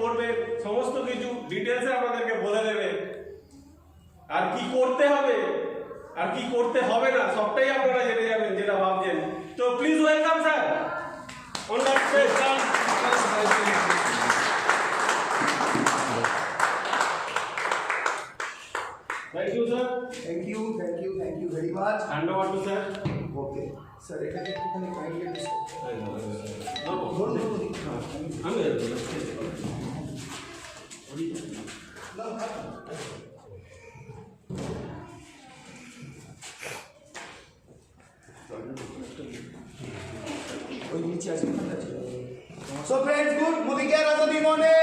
করবে সমস্ত কিছু ডিটেলসে আপনাদেরকে বলে দেবে। আর কি করতে হবে আর কি করতে হবে না সবটাই আপনারা জেনে যাবেন যেটা ভাবছেন। তো please welcome sir on that stage. Thank you, sir. Thank you very much. Hand over to sir. Okay. Sir, এটাকে একটুখানি kindly discuss করুন। No, আমি না, ওই নিচে আছে ওখানে আছে। So friends, good morning, Azadi morning.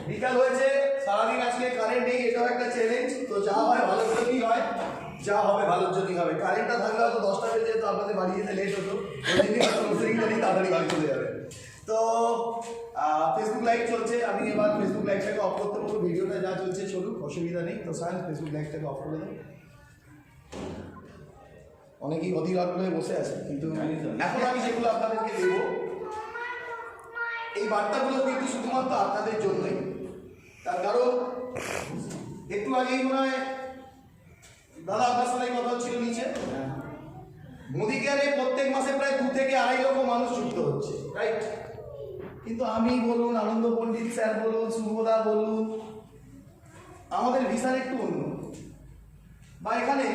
বিকাল হয়েছে, সারাদিন আজকে কারেন্ট নেই, এটাও একটা চ্যালেঞ্জ। তো যা হয় ভালোর জন্যই হয়, যা হবে ভালোর জন্যই হবে। কারেন্টটা থাকলে হয়তো 10টা বেজে তো আপনাদের বাড়ি যেতে লেট হতো, ওই জন্যই হয়তো রোস্টারিংটা নিয়ে তাড়াতাড়ি বাড়ি চলে যাবে। তো ফেসবুক লাইভ চলছে, আমি এবার ফেসবুক লাইভটাকে অফ করতে পারবো। ভিডিওটা যা চলছে চলুক, অসুবিধা নেই। তো স্যার ফেসবুক লাইভটাকে অফ করে দেন। অনেকেই অধীর আগ্রহে বসে আছে, কিন্তু এখন আমি যেগুলো আপনাদেরকে দেবো এই বার্তাগুলো কিন্তু শুধুমাত্র আপনাদের জন্যই। তার কারণ একটু আগেই মনে হয় দাদা আপনার সাথে কথা হচ্ছিল নিচে, মোদি কেয়ারে প্রত্যেক মাসে প্রায় 2 থেকে 2.5 লক্ষ মানুষ যুক্ত হচ্ছে, রাইট? কিন্তু আমি বলুন, আনন্দ পণ্ডিত স্যার বলুন, শুভদা বলুন, আমাদের ভিশন একটু অন্য। বা এখানে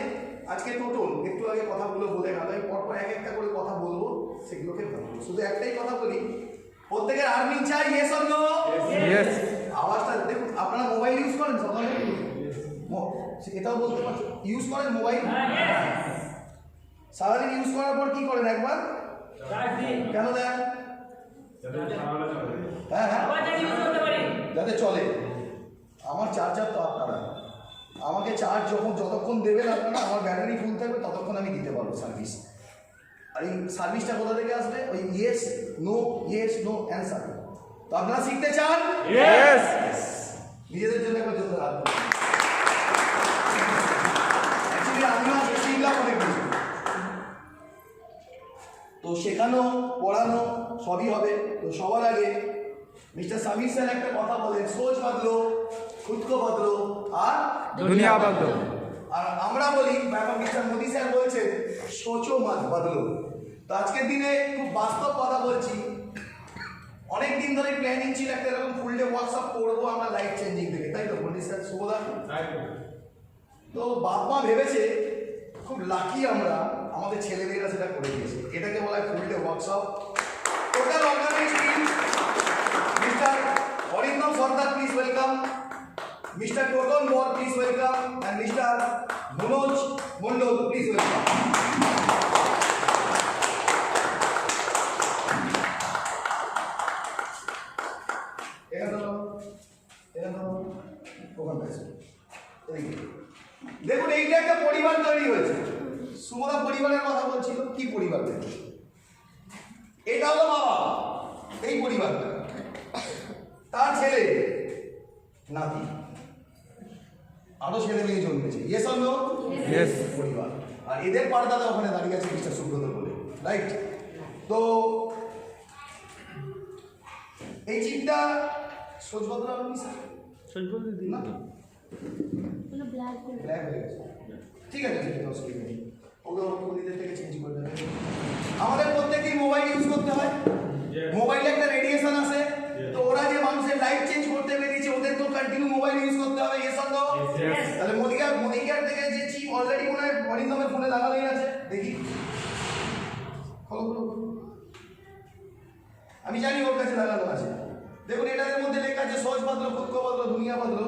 আজকে টোটাল একটু আগে কথাগুলো বলে গেল, আমি পরপর এক একটা করে কথা বলবো, সেগুলোকে ভাববো। শুধু একটাই কথা বলি, প্রত্যেকের আর্নিং চাই, ইয়েস অর নো? ইয়েস। আওয়াজটা দেখুন, আপনারা মোবাইল ইউজ করেন সকালে? এটাও বলতে পারছো, ইউজ করেন মোবাইল? সারাদিন ইউজ করার পর কি করেন একবার? কেন দেন? হ্যাঁ হ্যাঁ, যাতে চলে। আমার চার্জার তো আপনারা, আমাকে চার্জ যতক্ষণ দেবেন আপনারা, আমার ব্যাটারি ফুল থাকবে ততক্ষণ আমি দিতে পারবো সার্ভিস। আর এই সার্ভিসটা কোথা থেকে আসবে? ওই ইয়েস নো অ্যান্সার। তো আপনারা শিখতে চান? ইয়েস। নিজেদের জন্য একবার জন্য রাখবো। অ্যাকচুয়ালি আমিও আজকে শিখলাম অনেক কিছু। তো শেখানো পড়ানো সবই হবে। তো সবার আগে মিস্টার সামির স্যার একটা কথা বলেন, সোচ বদলো, খুদ কো বদলো আর দুনিয়া বদলো। আর আমরা বলি, মিস্টার মোদি স্যার বলছেন সোচো মত বদলো। তো আজকের দিনে খুব বাস্তব কথা বলছি, অনেক দিন ধরে প্ল্যানিং ছিল একটা এরকম ফুল ডে ওয়ার্কশপ করবো আমরা লাইফ চেঞ্জিং থেকে, তাই তো মোদি স্যার, শুভদা? তো বাপ মা ভেবেছে খুব লাকি আমরা, আমাদের ছেলেমেয়েরা সেটা করে দিয়েছে। এটাকে বলা হয় full day workshop. Total organise team, mister Arindam Sardar please welcome, mister Toton Bor please welcome, and mister Manoj Mondal please welcome. দেখুন, এইটা একটা পরিবার তৈরি হয়েছে। সুমনা পরিবারের কথা বলছিল, কি পরিবার? এটা হলো বাবা, এই পরিবারটা, তার ছেলে নাতি, আরো ছেলে মেয়ে জন্মেছে, ইয়েস অর নো? ইয়েস। পরিবার। আর এদের পারদাদা ওখানে দাঁড়িয়ে আছে মিস্টার সুব্রত বলে, রাইট? তো এই চিপটা সোজবদল আপনি স্যার না ব্ল্যাক হয়ে গেছে, ঠিক আছে অসুবিধা নেই, ওগুলো ওদের থেকে চেঞ্জ করে দেবে। আমাদের প্রত্যেকেই মোবাইল ইউজ করতে হয়, মোবাইলে একটা রেডিয়েশন আছে। তো ওরা যে মানুষের লাইফ চেঞ্জ করতে পেরেছে, ওদের তো কন্টিনিউ মোবাইল ইউজ করতে হবে, ইয়েস অর নো? তাহলে মোদি কেয়ার থেকে যে চিপ অলরেডি মনে হয় অরিন্দমের ফোনে লাগানোই আছে, দেখি আমি জানি ওর কাছে লাগানো আছে। দেখুন, এটার মধ্যে লেখা আছে সোচ বদলো, খুদ কো বদলো, দুনিয়া বদলো।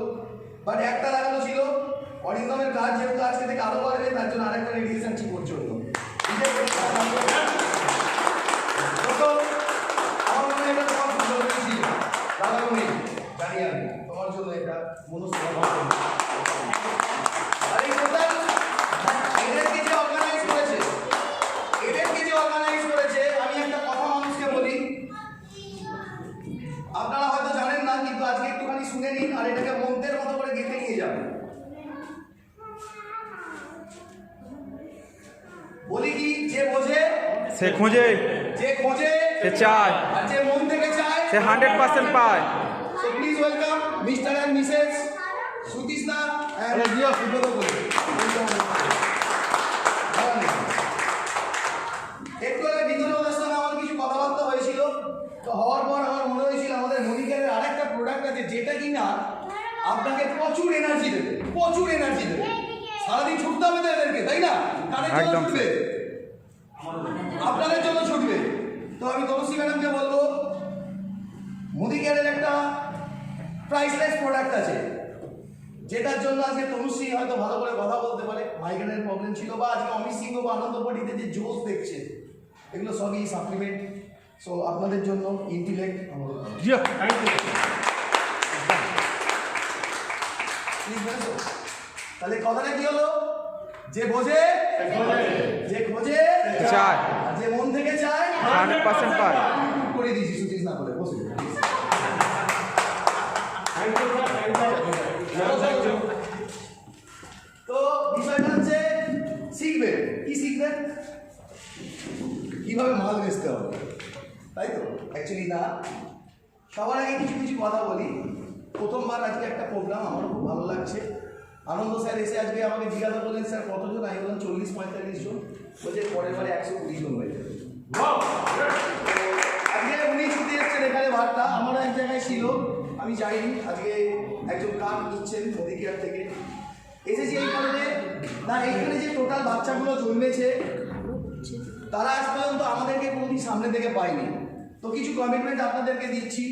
বাট একটা লাগানো ছিল, অরিন্দমের কাজ যেহেতু আজকে থেকে আরো বাড়বে, তার জন্য আরেকটা রেডিয়েশন চিপ ওর জন্য। আমার মনে হয় এটা তোমার খুব জরুরি ছিল, লাগানো নেই, জানি আমি তোমার জন্য এটা মনস্কার। আর এই টোটাল এদেরকে যে অর্গানাইজ করেছে, আমি একটা কথা মানুষকে বলি, আপনারা হয়তো জানেন না, কিন্তু আজকে একটুখানি শুনে নিন আর এটাকে মন্ত্রের মতো করে গেঁথে নিয়ে যাবেন। বলি কি, যে বোঝে সে খোঁজে, যে খোঁজে সে চায়, আর যে মন থেকে চায় সে 100% পায়। So please welcome Mr. and Mrs. Sutishna and Subodha Bole. একটু আগে ভিতরে ওদের সঙ্গে আমার কিছু কথাবার্তা হয়েছিল, তো হওয়ার পর আমার মনে হয়েছিল আমাদের মোদিকেয়ারের আরেকটা প্রোডাক্ট আছে যেটা কিনা আপনাকে প্রচুর এনার্জি দেবে, প্রচুর এনার্জি দেবে। সারাদিন ছুটতে হবে তো এদেরকে, তাই না? কাদের জন্য একদম ছুটবে? আপনাদের জন্য ছুটবে। তো আমি তনুশ্রী ম্যাডামকে বলবো মোদিকেয়ারের একটা প্রাইসলেস প্রোডাক্ট আছে, যেটার জন্য আজকে তনুশ্রী হয়তো ভালো করে কথা বলতে পারে, মাইগ্রেনের প্রবলেম ছিল, বা আজকে অমিত সিংহ বা আনন্দ পটিতে যে জোশ দেখছে, এগুলো সবই সাপ্লিমেন্ট। সো আপনাদের জন্য ইন্টিলেক্ট আমার তাহলে কথাটা কি হলো? যে বোঝে, যে খোঁজে চায়, আর যে মন থেকে চায় 100% পায়। করে দিয়েছি সুচিস না বলে বসে। তো বিষয়টা হচ্ছে শিখবেন। কি শিখবেন? কিভাবে মাল বেচতে হবে, তাই তো? অ্যাকচুয়ালি না, সবার আগে কিছু কিছু কথা বলি। প্রথমবার আজকে একটা প্রোগ্রাম, আমারও খুব ভালো লাগছে। আনন্দ স্যার এসে আজকে আমাকে জিজ্ঞাসা করলেন স্যার কতজন? আমি বললাম 40-45 জন। বলছে পরের বারে 120 জন হয়ে যাবে। আজকে উনি ছুটি এসছেন এখানে ভাতটা, আমারও এক জায়গায় ছিল, আমি যাইনি। আজকে একজন কার্ড নিচ্ছেন মোদিকেয়ার থেকে। এসেছি এই কারণে না, এইখানে যে টোটাল বাচ্চাগুলো জন্মেছে তারা আজ পর্যন্ত আমাদেরকে কোনোদিন সামনে থেকে পায়নি। তো কিছু কমিটমেন্ট আপনাদেরকে দিচ্ছি,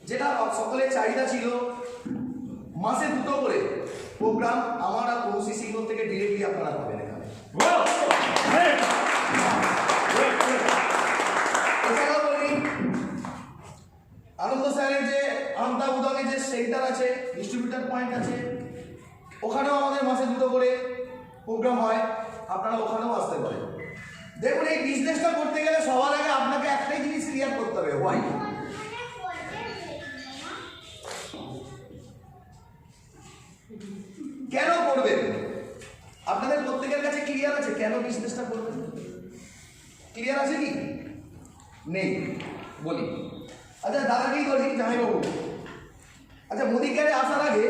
যেটা সকলের চাহিদা ছিল। মাসে 2টো করে প্রোগ্রাম আমার আর কৌশি সিংহ থেকে ডিরেক্টলি আপনারা পাবেন এখানে। এছাড়াও বলি, আনন্দ স্যারের যে আমতা উদঙে যে সেন্টার আছে, ডিস্ট্রিবিউটার পয়েন্ট আছে, ওখানেও আমাদের মাসে 2টো করে প্রোগ্রাম হয়, আপনারা ওখানেও আসতে পারেন। দেখুন, এই বিজনেসটা করতে গেলে সবার আগে আপনাকে একটাই জিনিস ক্লিয়ার করতে হবে, হোয়াই। কেন করবেন? আপনাদের প্রত্যেকের কাছে ক্লিয়ার আছে কেন বিজনেসটা করবেন? ক্লিয়ার আছে কি? নেই? বলি। আচ্ছা দাদাকেই বলি, জামাইবাবু, আচ্ছা মোদিকেয়ারে আসার আগে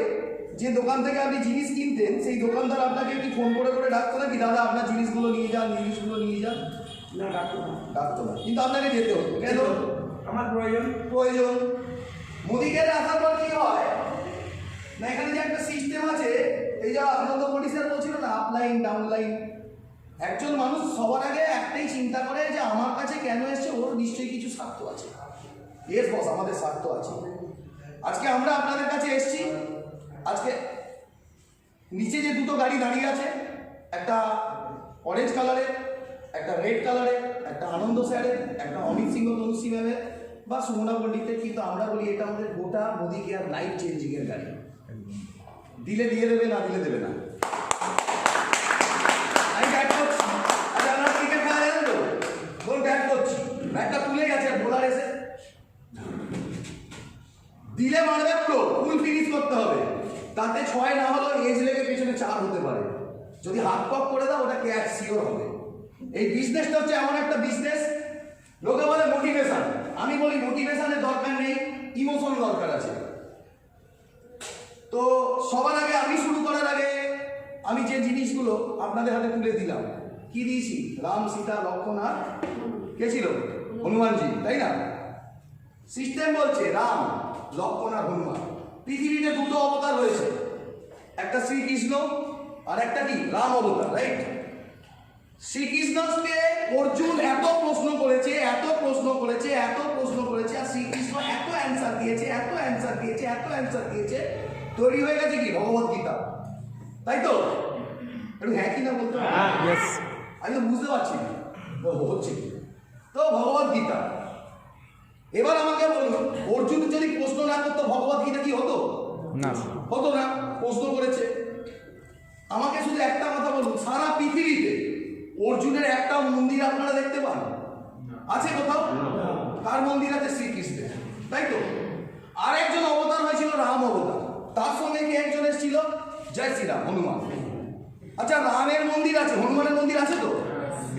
যে দোকান থেকে আপনি জিনিস কিনতেন, সেই দোকানদার আপনাকে কি ফোন করে করে ডাকতো না কি দাদা আপনার জিনিসগুলো নিয়ে যান, জিনিসগুলো নিয়ে যান? না, ডাকতো না। ডাকতো না, কিন্তু আপনাকে যেতে হতো। কেন? আমার প্রয়োজন। প্রয়োজন। মোদিকেয়ারে আসার পর কি হয় না, এখানে যে একটা সিস্টেম আছে, এই যে আনন্দ পরিষ্কার বলছিল না, আপলাইন ডাউনলাইন, একজন মানুষ সবার আগে একটাই চিন্তা করে যে আমার কাছে কেন এসছে, ওর নিশ্চয়ই কিছু স্বার্থ আছে। ইয়েস বস, আমাদের স্বার্থ আছে। আজকে আমরা আপনাদের কাছে এসছি। আজকে নিচে যে 2টো গাড়ি দাঁড়িয়ে আছে, একটা অরেঞ্জ কালারের, একটা রেড কালারের, একটা আনন্দ স্যারের, একটা অমিত সিংহ তনুশ্রী ম্যামের বা সুমনা পণ্ডিতের, কিন্তু আমরা বলি এটা আমাদের গোটা মোদিকেয়ার লাইফ চেঞ্জিং এর গাড়ি। দিলে দিয়ে দেবে, না দিলে দেবে না। আমি ব্যাট করছি। আচ্ছা আপনার ক্রিকেট খেলা জানেন তো? বল ব্যাট করছি, ব্যাটটা তুলে গেছে, বোলার এসে দিলে মারবে, পুরো ফুল ফিনিশ করতে হবে। তাতে 6 না হলেও এজ লেগে পেছনে 4 হতে পারে। যদি হাত পক করে দাও, ওটা ক্যাচ সিওর হবে। এই বিজনেসটা হচ্ছে এমন একটা বিজনেস, লোকে বলে মোটিভেশন, আমি বলি মোটিভেশনের দরকার নেই, ইমোশন দরকার আছে। তো সবার আগে আমি শুরু করার আগে আমি যে জিনিসগুলো আপনাদের হাতে তুলে দিলাম, কি দিয়েছি? রাম, সীতা, লক্ষ্মণ আর কে ছিল? হনুমানজি, তাই না? সিস্টেম বলছে রাম, লক্ষ্মণ আর হনুমান। পৃথিবীতে 2টো অবতার হয়েছে, একটা শ্রীকৃষ্ণ আর একটা কি রাম অবতার, রাইট? শ্রীকৃষ্ণকে অর্জুন এত প্রশ্ন করেছে, এত প্রশ্ন করেছে, এত প্রশ্ন করেছে, আর শ্রীকৃষ্ণ এত অ্যান্সার দিয়েছে, এত অ্যান্সার দিয়েছে, এত অ্যান্সার দিয়েছে, তৈরি হয়ে গেছে কি ভগবত গীতা, তাই তো? একটু হ্যাঁ কি না বলতে হবে? ইয়েস। আমি তো বুঝতে পারছি না হচ্ছে কি। তো ভগবত গীতা, এবার আমাকে বলুন, অর্জুন যদি প্রশ্ন না করতো ভগবত গীতা কি হতো? না, হতো না। প্রশ্ন করেছে। আমাকে শুধু একটা কথা বলুন, সারা পৃথিবীতে অর্জুনের একটা মন্দির আপনারা দেখতে পান? আছে কোথাও? কার মন্দির আছে? শ্রীকৃষ্ণের, তাই তো? আর একজন অবতার হয়েছিল রাম অবতার, তার সঙ্গে কি একজন এসেছিল? জয় শ্রীরাম, হনুমান। আচ্ছা রামের মন্দির আছে, হনুমানের মন্দির আছে তো?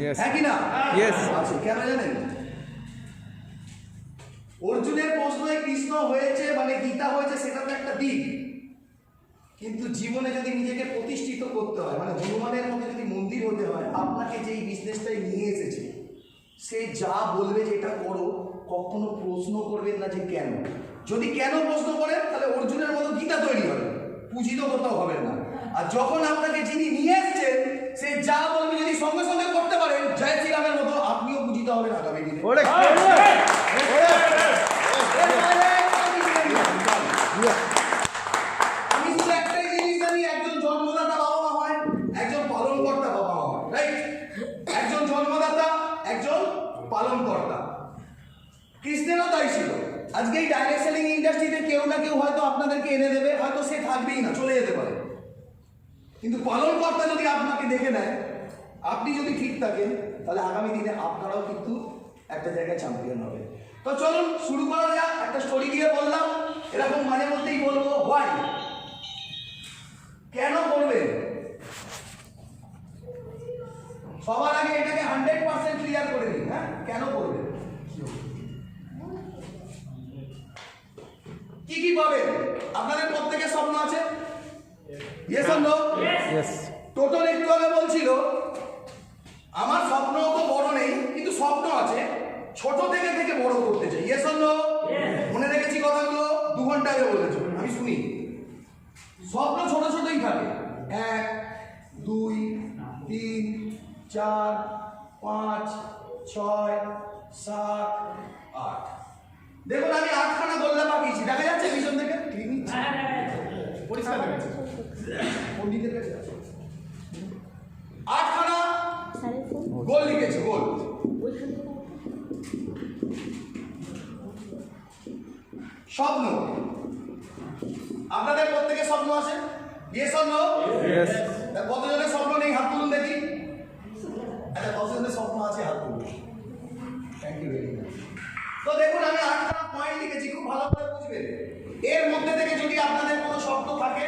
Yes. হ্যাঁ কি না? Yes. আছে। কেন জানেন? অর্জুনের প্রশ্নে কৃষ্ণ হয়েছে মানে গীতা হয়েছে, সেটা তো একটা দিক, কিন্তু জীবনে যদি নিজেকে প্রতিষ্ঠিত করতে হয়, মানে হনুমানের মতো যদি মন্দির হতে হয়, আপনাকে যেই বিজনেসটাই নিয়ে এসেছে সে যা বলবে যে এটা করো, কখনো প্রশ্ন করবেন না যে কেন। যদি কেন প্রশ্ন করেন তাহলে অর্জুনের মতো গীতা তৈরি হবে, পূজিত কোথাও হবে না। আর যখন আপনাকে যিনি নিয়ে এসছেন সে যা বলবে যদি সঙ্গে সঙ্গে করতে পারেন জয় শ্রীরামের মতো, আপনিও পূজিত হবেন আগামী দিনে। আমি শুধু একটাই জিনিস জানি, একজন জন্মদাতা বাবা মা হয়, একজন পালনকর্তা বাবা মা হয়, রাইট? একজন জন্মদাতা, একজন পালনকর্তা। কৃষ্ণেরও তাই ছিল। আজকে এই ডাইরেক্ট সেলিং ইন্ডাস্ট্রিতে কেউ না কেউ হয়তো আপনাদেরকে এনে দেবে, হয়তো সে থাকবেই না, চলে যেতে পারে, কিন্তু পালনকর্তা যদি আপনাকে দেখে নেয়, আপনি যদি ঠিক থাকেন, তাহলে আগামী দিনে আপনারাও কিন্তু একটা জায়গায় চ্যাম্পিয়ন হবে। তো চলুন শুরু করা যাক। একটা স্টোরি দিয়ে বললাম, এরকম মাঝে মধ্যেই বলবো হোয়াই, কেন করবেন। সবার আগে এটাকে 100% ক্লিয়ার করে দিন। হ্যাঁ, কেন করবেন, কি কি পাবেন। আপনাদের প্রত্যেকের স্বপ্ন আছে, yes or no? Yes. Total একটু আগে বলছিল আমার স্বপ্ন তো বড় নেই, কিন্তু স্বপ্ন আছে, ছোট থেকে থেকে বড় করতে চাই, ইয়েস অর নো? মনে রেখেছি কথাগুলো, 2 ঘন্টা আগে বলেছো, আমি শুনি। স্বপ্ন ছোট ছোটই থাকে, 1 2 3 4 5 6 7 8। দেখুন আমি 8খানা গোল্লা পাকিয়েছি, দেখা যাচ্ছে পিছন থেকে? পরিষ্কার দেখাচ্ছে পণ্ডিতের কাছে 8খানা গোল লিখেছি, গোল। স্বপ্ন, আপনাদের প্রত্যেকের স্বপ্ন আছে, ইয়েস অর নো? ইয়েস। কতজনের স্বপ্ন নেই হাত তুলুন দেখি। আচ্ছা, কতজনের স্বপ্ন আছে হাত তুলুন। Thank you very much. তো দেখুন আমি 8খানা পয়েন্ট লিখেছি, খুব ভালো করে বুঝবেন। এর মধ্যে থেকে যদি আপনাদের কোনো স্বপ্ন থাকে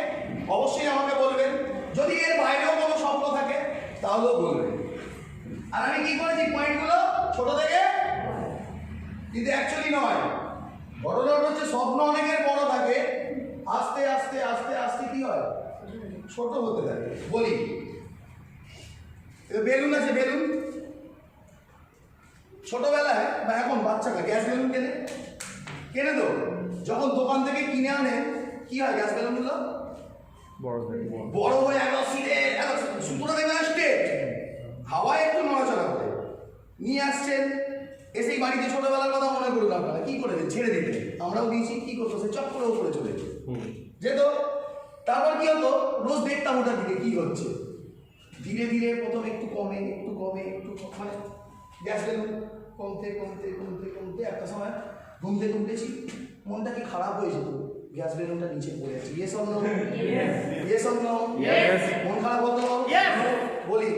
অবশ্যই আমাকে বলবেন, যদি এর বাইরেও কোনো স্বপ্ন থাকে তাহলেও বলবেন। আর আমি কি করেছি, পয়েন্টগুলো ছোট থেকে, কিন্তু অ্যাকচুয়ালি নয়। ঘটনা হচ্ছে স্বপ্ন অনেকের বড় থাকে, আস্তে আস্তে আস্তে আস্তে কি হয়, ছোট হতে থাকে। বলি, বেলুন আছে, বেলুন ছোটবেলায় বা এখন বাচ্চারা গ্যাস বেলুন কেনে তো, যখন দোকান থেকে কিনে আনে কি হয়, গ্যাস বেলুনগুলো বড় হয়ে একদম সিটে সুতোটা দেখবে স্ট্রেট, হাওয়ায় একটু নড়াচড়া করে নিয়ে আসছেন। এসেই বাড়িতে ছোটবেলার কথা মনে করুন, আপনারা কি করেছেন, ছেড়ে দিতেন, আমরাও দিয়েছি, কি করতো সে চট করে উপরে চলে যেত। তারপর কি হতো, রোজ দেখতাম ওটার দিকে কি হচ্ছে, ধীরে ধীরে প্রথম একটু কমে একটু কমে একটু মানে গ্যাস বেলুন কমতে কমতে কমতে কমতে একটা সময় ঘুমতে ঘুমতেছি, মনটা কি খারাপ হয়ে যেত, গ্যাস বেলুনটা নিচে পড়ে আছে, yes or no? Yes or no? মন খারাপ হতো? বলি,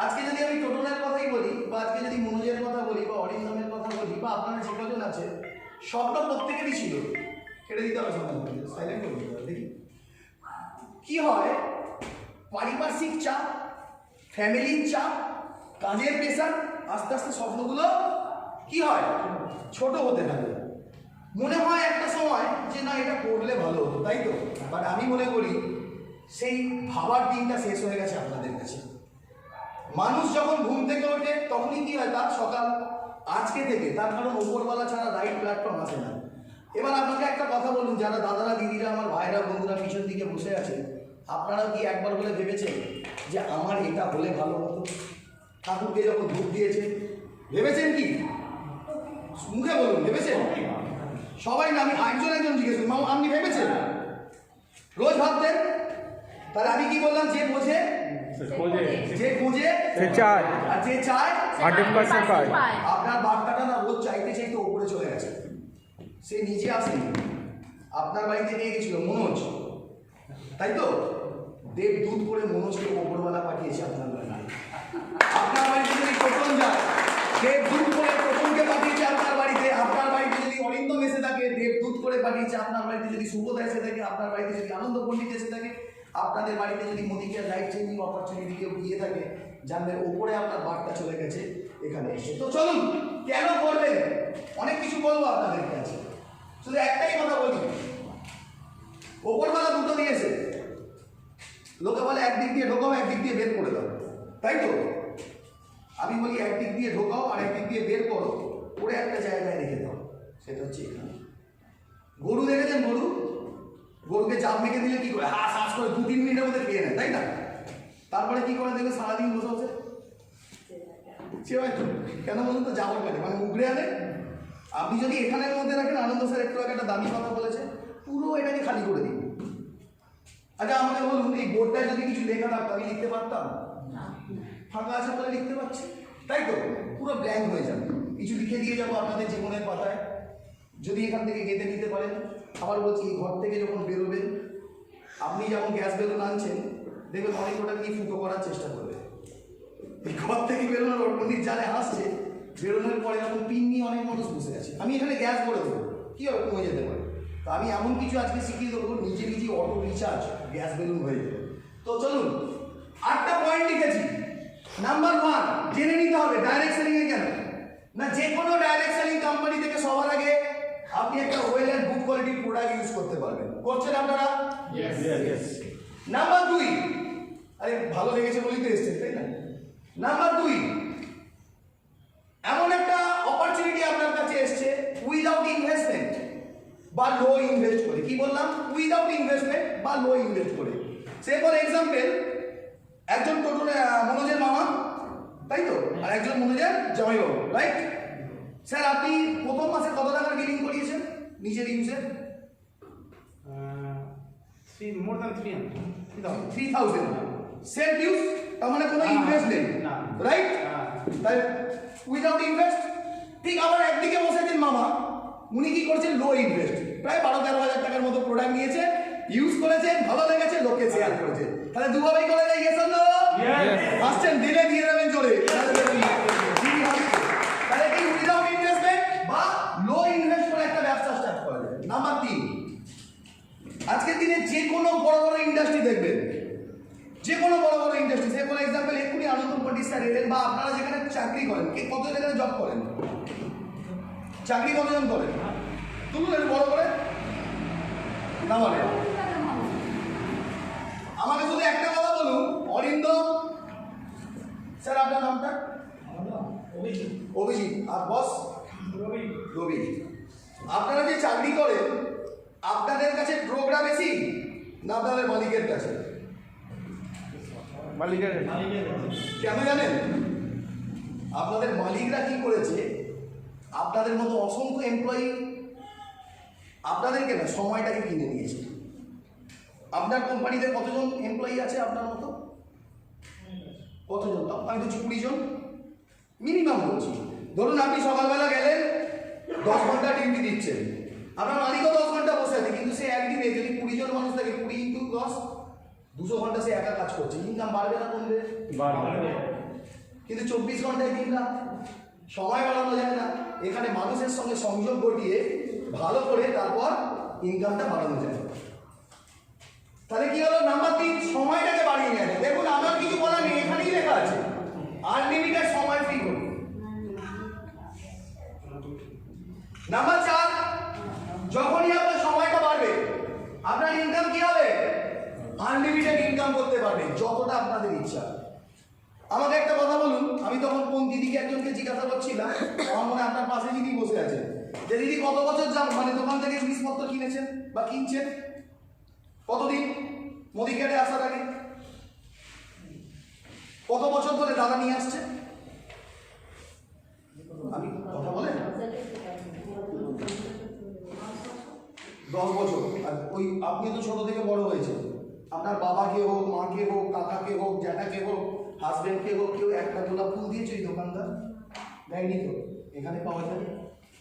আজকে যদি আমি টোটনের কথাই বলি, বা আজকে যদি মনোজের কথা বলি, বা অরিন্দমের কথা বলি, বা আপনারা যে কজন আছে, স্বপ্ন প্রত্যেকেরই ছিল। কেটে দিতে হবে, সাইলেন্ট করে দিতে হবে। দেখি কি হয়, পারিপার্শ্বিক চাপ, ফ্যামিলির চাপ, কাজের প্রেশার, আস্তে আস্তে স্বপ্নগুলো কি হয়, ছোট হতে থাকে। মনে হয় একটা সময় যে না এটা করলে ভালো হতো, তাই তো? বাট আমি মনে করি সেই ভাবার দিনটা শেষ হয়ে গেছে আপনাদের কাছে। মানুষ যখন ঘুম থেকে ওঠে তখনই কি হয়, তার সকাল আজকে থেকে, তার কারণ ওপরওয়ালা ছাড়া রাইট প্ল্যাটফর্ম আসে না। এবার আপনাকে একটা কথা বলুন, যারা দাদারা দিদিরা আমার ভাইরা বন্ধুরা পিছন দিকে বসে আছে, আপনারাও কি একবার বলে ভেবেছেন যে আমার এটা হলে ভালো হতো? ঠাকুরকে যখন ধূপ দিয়েছে ভেবেছেন কি? মুখে বলুন, ভেবেছেন? সবাই না, আমি একজন একজন জিজ্ঞেস করি, আপনি ভেবেছেন? রোজ ভাবতেন? তাহলে আমি কি বললাম, যে বোঝে, যে খুঁজে, সে চায়, আর যে চায় 100% পায়। আপনার বার্তাটা না রোজ চাইতে চাইতে উপরে চলে গেছে, সে নিচে আসেনি। আপনার বাড়িতে নিয়ে গেছিল মনোজ, তাই তো? দেবদূত করে মনোজকে ওপরওয়ালা পাঠিয়েছে আপনার বাড়িতে। আপনার বাড়িতে যদি টোটন যায়, দেবদূত করে টোটনকে পাঠিয়েছে আপনার বাড়িতে। আপনার বাড়িতে যদি অরিন্দম এসে থাকে, দেবদূত করে পাঠিয়েছে আপনার বাড়িতে। যদি সুবোধা এসে থাকে আপনার বাড়িতে, যদি আনন্দ পণ্ডিত এসে থাকে আপনাদের বাড়িতে, যদি মোদিকের লাইফ চেঞ্জিং অপরচুনিটি কেউ দিয়ে থাকে, জানবেন ওপরে আপনার বার্তা চলে গেছে এখানে এসে। তো চলুন, কেন করবেন অনেক কিছু বলবো আপনাদের কাছে, শুধু একটাই কথা বলি, ওপরবেলা দুটো দিয়েছে, লোকে বলে একদিক দিয়ে ঢোকাও একদিক দিয়ে বের করে দাও, তাই তো? আমি বলি একদিক দিয়ে ঢোকাও আর একদিক দিয়ে বের করো, করে একটা জায়গায় রেখে দাও, সেটা হচ্ছে এখানে। গরু দেখেছেন? গরুকে জাপ মেখে দিলে কি করে, হাঁস হাঁস করে 2-3 মিনিটের মধ্যে খেয়ে নেয়, তাই না? তারপরে কি করে দেখবে সারাদিন বসে বসে কেন বলুন তো, জাবর কাটে মানে উগড়ে আনে। আপনি যদি এখানের মধ্যে রাখেন, আনন্দ স্যার একটু আগে একটা দামি কথা বলেছে, পুরো এটাকে খালি করে দিন। আচ্ছা আমাকে বলুন, এই বোর্ডটায় যদি কিছু লেখা থাকতো আমি লিখতে পারতাম? ফাঁকা আছে বলে লিখতে পারছি, তাই তো? পুরো ব্ল্যাঙ্ক হয়ে যাবে। কিছু লিখে দিয়ে যাবো আপনাদের জীবনের পাতায়, যদি এখান থেকে গেঁথে নিতে পারেন। আবার বলছি, এই ঘর থেকে যখন বেরোবেন, আপনি যেমন গ্যাস বেলুন আনছেন, দেখবেন অনেক ওটা নিয়ে ফুটো করার চেষ্টা করবে। এই ঘর থেকে বেরোনোর অর্পণিক জানে হাসছে, বেরোনোর পরে এরকম পিন নিয়ে অনেক মানুষ বসে আছে, আমি এখানে গ্যাস ভরে দেবো, কী হবে, কমে যেতে পারে। তো আমি এমন কিছু আজকে শিখিয়ে দেবো, নিজে নিজে অটো রিচার্জ গ্যাস বেলুন হয়ে যাবে। তো চলুন, 8টা পয়েন্ট লিখেছি। নাম্বার 1 জেনে নিতে হবে ডাইরেক্ট সেলিং এ কেন না, যে কোনো ডাইরেক্ট সেলিং কোম্পানি থেকে সবার আগে আপনি একটা ওয়েল অ্যান্ড গুড কোয়ালিটির প্রোডাক্ট ইউজ করতে পারবেন। করছেন আপনারা? Yes. নাম্বার 2, আরে ভালো লেগেছে বলেই তো এসছেন, তাই না? নাম্বার 2, এমন একটা অপরচুনিটি আপনার কাছে এসছে উইদাউট ইনভেস্টমেন্ট বা লো ইনভেস্ট করে। কি বললাম? উইদাউট ইনভেস্টমেন্ট বা লো ইনভেস্ট করে। সে ফর এক্সাম্পল, একজন মনোজের মামা, তাই তো, আর একজন মনোজের জামাইবাবু, রাইট? স্যার আপনি প্রথম মাসে কত টাকার বিলিং করিয়েছেন নিজের ইউজের? more than 300. 3000 সেলফ ইউজ, তার মানে কোনো ইনভেস্ট নেই, না। রাইট? তাই উইদাউট ইনভেস্ট। ঠিক আবার একদিকে বসেছেন মামা, উনি কি করছেন? লো ইনভেস্ট, প্রায় 12-13 হাজার টাকার মতো প্রোডাক্ট নিয়েছে, ইউজ করেছেন, ভালো লেগেছে, লোকে শেয়ার করেছে। তাহলে দুভাবেই করে দেয়, গেছ না? আসছেন দিলে দিয়ে দেবেন জোরে। তাহলে কি উইদাউট ইনভেস্টমেন্ট বা লো ইনভেস্ট করে একটা ব্যবসা স্টার্ট করা যায়। নাম্বার 3, আজকের দিনে যে কোনো বড় বড় ইন্ডাস্ট্রি দেখবেন, যে কোনো বড় বড় ইন্ডাস্ট্রি, সে ফর এক্সাম্পল এক্ষুনি আনন্দ প্রতিষ্ঠা এলেন, বা আপনারা যেখানে চাকরি করেন, কে কতজন এখানে জব করেন, চাকরি কতজন করেন? তুলুন একটু বড় করে না, মানে আমাকে শুধু একটা কথা বলুন, অরিন্দম স্যার আপনার নামটা? অভিজিৎ। আর বস? রবি। আপনারা যে চাকরি করেন, আপনাদের কাছে প্রোগ্রাম বেশি না আপনাদের মালিকের কাছে? মালিকের কেন জানেন? আপনাদের মালিকরা কি করেছে, আপনাদের মতো অসংখ্য এমপ্লয়ি আপনাদেরকে না সময়টাকে কিনে নিয়েছে। আপনার কোম্পানিতে কতজন এমপ্লয়ি আছে আপনার মতো? কতজন? আমি তো 20 জন মিনিমাম বলছি। ধরুন আপনি সকালবেলা গেলেন, 10 ঘন্টা ডিউটি দিচ্ছেন, আপনার মালিকও 10 ঘন্টা বসে আছে, কিন্তু সে একদিনে যদি 20 জন মানুষ থাকে, 20 × 10 200 ঘন্টা সে একা কাজ করছে, ইনকাম বাড়বে না কমবে? কিন্তু 24 ঘন্টায় দিন রাত, সময় বাড়ানো যায় না। এখানে মানুষের সঙ্গে সংযোগ ঘটিয়ে ভালো করে তারপর ইনকামটা বাড়ানো যায়। তাহলে কি হলো? নাম্বার 3, সময়টাকে বাড়িয়ে নেওয়া যায়। দেখুন আমার কিছু বলার নেই, এখানেই লেখা আছে আনলিমিটেড সময় ফ্রি করুন। নাম্বার 4, যখনই আপনার সময়টা বাড়বে, আপনার ইনকাম কি হবে? আনলিমিটেড ইনকাম করতে পারবেন, যতটা আপনাদের ইচ্ছা। আমাকে একটা কথা বলুন, আমি তখন কোন দিদিকে একজনকে জিজ্ঞাসা করছিলাম, আমার মনে হয় আপনার পাশে দিদি বসে আছে, যে দিদি কত বছর মানে দোকান থেকে জিনিসপত্র কিনেছেন বা কিনছেন? কতদিন মুদিখানে আসার আগে? কত বছর ধরে দাদা নিয়ে আসছে? আমি কথা বলেন 10 বছর। আর ওই আপনি তো ছোট থেকে বড় হয়েছে, আপনার বাবাকে হোক, মাকে হোক, কাকাকে হোক, জ্যাঠাকে হোক, হাজবেন্ডকে হোক, কেউ একটা গোলাপ ফুল দিয়েছে ওই দোকানদার? দেয়নি তো, এখানে পাওয়া যাবে,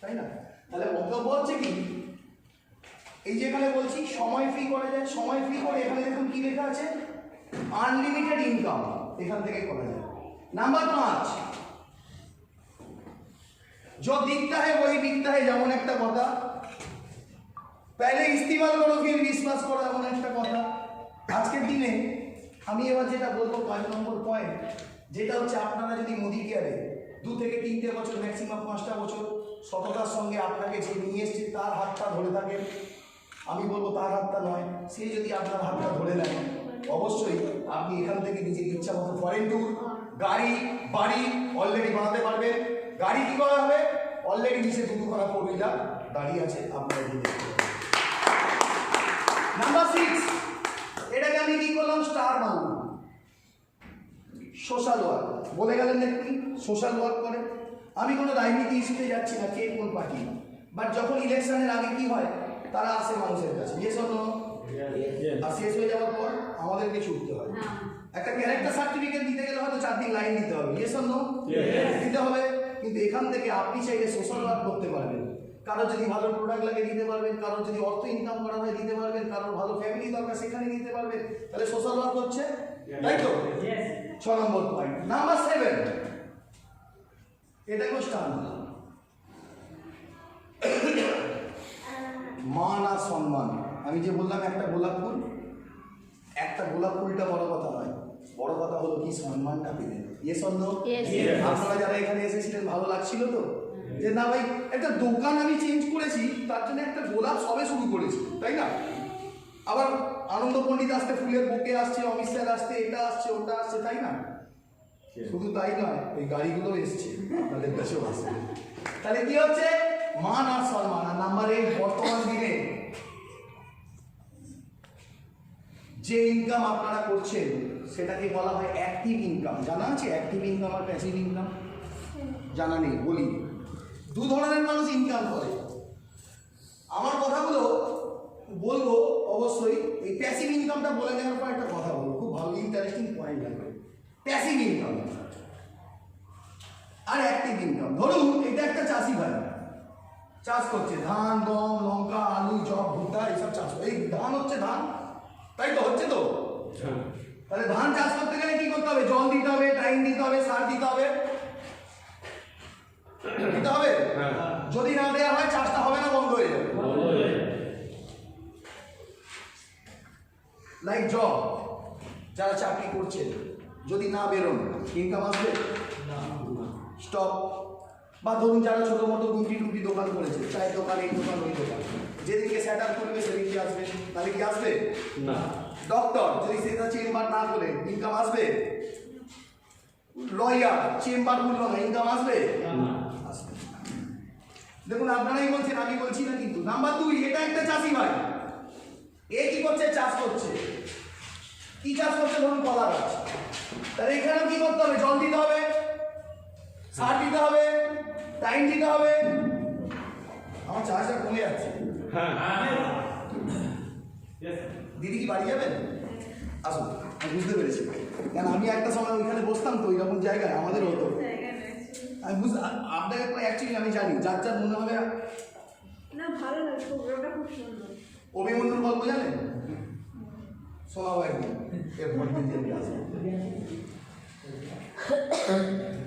তাই না? তাহলে বক্তব্য হচ্ছে কি, এই যেখানে বলছি সময় ফ্রি করা যায়, সময় ফ্রি করে এখানে দেখুন কি লেখা আছে, আনলিমিটেড ইনকাম এখান থেকে করা যায়। নাম্বার 5, जो दिखता है वही बिकता है, যেমন একটা কথা, पहले इस्तेमाल करो फिर विश्वास करो, এমন একটা কথা। আজকের দিনে আমি এবার যেটা বলবো 5 নম্বর পয়েন্ট, যেটা হচ্ছে আপনারা যদি মুদি কেয়ারে 2 থেকে 3টে বছর, ম্যাক্সিমাম 5টা বছর সততার সঙ্গে আপনাকে যে নিয়ে এসছে তার হাতটা ধরে থাকেন, আমি বলবো তার হাতটা নয়, সে যদি আপনার হাতটা ধরে নেয় অবশ্যই আপনি এখান থেকে নিজের ইচ্ছা মতো ফরেন ট্যুর, গাড়ি, বাড়ি অলরেডি বানাতে পারবেন। গাড়ি কী করা হবে? অলরেডি নিচে 2খানা 4 হুইলার দাঁড়িয়ে আছে, আপনারা এগিয়ে দেখতে পাবেন। নাম্বার 6, এটাকে আমি কি করলাম? স্টার মানলাম। সোশ্যাল ওয়ার্ক বলে গেলেন একটি সোশ্যাল ওয়ার্ক করে। আমি কোনো রাজনীতি ইস্যুতে যাচ্ছি না, কে কোন পার্টি, বাট যখন ইলেকশনের আগে কি হয়, তারা আসে মানুষের কাছে, ইয়েস অর নো? আর শেষ হয়ে যাওয়ার পর আমাদেরকে ছুটতে হয়। একটা ক্যারেক্টার সার্টিফিকেট দিতে গেলে হয়তো 4 দিন লাইন দিতে হবে, ইয়েস অর নো? দিতে হবে। কিন্তু এখান থেকে আপনি চাইলে সোশ্যাল ওয়ার্ক করতে পারবেন। কারোর যদি ভালো প্রোডাক্ট লাগে দিতে পারবেন, কারোর যদি অর্থ ইনকাম করা হয় দিতে পারবেন, কারোর ভালো ফ্যামিলি দরকার সেখানে দিতে পারবেন। তাহলে সোশ্যাল ওয়ার্ক হচ্ছে, তাই তো? 6 নম্বর পয়েন্ট। নাম্বার 7, এটাকেও স্টার মান আর সম্মান। আমি যে বললাম একটা গোলাপ ফুল, একটা গোলাপ ফুলটা বড় কথা নয়, বড় কথা হলো কি সম্মানটা পেলেন, ইয়েস অর নো? আপনারা যারা এখানে এসেছিলেন ভালো লাগছিল তো, যে না ভাই একটা দোকান আমি চেঞ্জ করেছি তার জন্য একটা গোলাপ সবে শুরু করেছি, তাই না? আবার আনন্দ পণ্ডিত আসতে ফুলের বুকে আসছে, অমিত স্যার আসতে এটা আসছে ওটা আসছে, তাই না? শুধু তাই নয়, ওই গাড়িগুলো এসছে আপনাদের কাছেও আসছে। তাহলে কি হচ্ছে? মান আর সম্মান। আর নাম্বার 8, বর্তমান দিনে যে ইনকাম আপনারা করছেন সেটাকে বলা হয় অ্যাক্টিভ ইনকাম। জানা আছে অ্যাক্টিভ ইনকাম আর প্যাসিভ ইনকাম? জানা নেই, বলি। 2 ধরনের মানুষ ইনকাম করে। আমার কথাগুলো বলবো অবশ্যই, এই প্যাসিভ ইনকামটা বলে নেওয়ার পর একটা কথা বলবো, খুব ভালো ইন্টারেস্টিং পয়েন্ট লাগবে। প্যাসিভ ইনকাম আর অ্যাক্টিভ ইনকাম। ধরুন এটা একটা চাষি ভাই চাষ করছে, ধান, গম, লঙ্কা, আলু, জব, ভুট্টা এইসব চাষ। এই ধান হচ্ছে ধান, তাই তো? হচ্ছে তো? তাহলে ধান চাষ করতে গেলে কি করতে হবে? জল দিতে হবে, টাইম দিতে হবে, সার দিতে হবে, দিতে হবে। যদি না দেওয়া হয় চাষটা হবে না, বন্ধ হয়ে যাবে। লাইক জব, যারা চাকরি করছে যদি না বেরোন ইনকাম আসবে? স্টপ। বা ধরুন যারা ছোটো মোটো টুটি দোকান করেছে, চায়ের দোকান, এই দোকান, ওই দোকান, যেদিনকে স্যাটার করবে সেদিনকে আসবে, তাহলে কি আসবে না? ডক্টর যদি সেটা চেম্বার না করে ইনকাম আসবে? লয়ার চেম্বার খুলল না, ইনকাম আসবে? আসবে। দেখুন আপনারাই বলছেন, আমি বলছি না কিন্তু। নাম্বার 2, এটা একটা চাষি ভাই, এ কি করছে? চাষ করছে। কি চাষ করছে? ধরুন কলা গাছ। তাহলে এখানেও কি করতে হবে? জল দিতে হবে, সার দিতে হবে, টাইম দিতে হবে। আমার চাষটা কমে যাচ্ছে। দিদি কি বাড়ি যাবেন? আসুন, আমি বুঝতে পেরেছি। কেন আমি একটা সময় ওইখানে বসতাম তো, ওইরকম জায়গায় আমাদের হতো। আমি বুঝতে, আপনাকে অ্যাকচুয়ালি আমি জানি, যার যার মনে হবে না ভালো লাগে, প্রোগ্রামটা খুব সুন্দর। অভিমন্যুর গল্প জানেন? শোনাবো একদিন, এরপর দিন যে আসবো।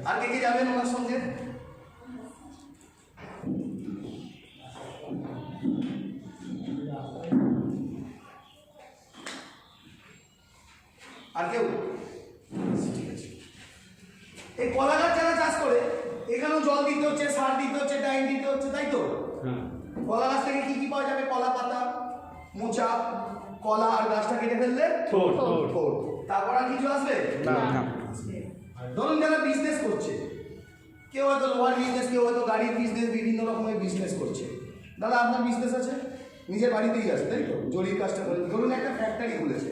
আর কে কে যাবেন ওনার সঙ্গে? আর কেউ? ঠিক আছে। এই কলা গাছ যারা চাষ করে, এখানেও জল দিতে হচ্ছে, সার দিতে হচ্ছে, টাইম দিতে হচ্ছে, তাই তো? কলা গাছ থেকে কি কি পাওয়া যাবে? কলা পাতা, মোচা, কলা, আর গাছটা কেটে ফেললে ঠোঁট। তারপর আর কিছু আসবে না। ধরুন যারা বিজনেস করছে, কেউ হয়তো লোহার বিজনেস, কেউ হয়তো গাড়ির বিজনেস, বিভিন্ন রকমের বিজনেস করছে। দাদা আপনার বিজনেস আছে? নিজের বাড়িতেই আছে, তাই তো? জরির কাজটা করে। ধরুন একটা ফ্যাক্টরি খুলেছে,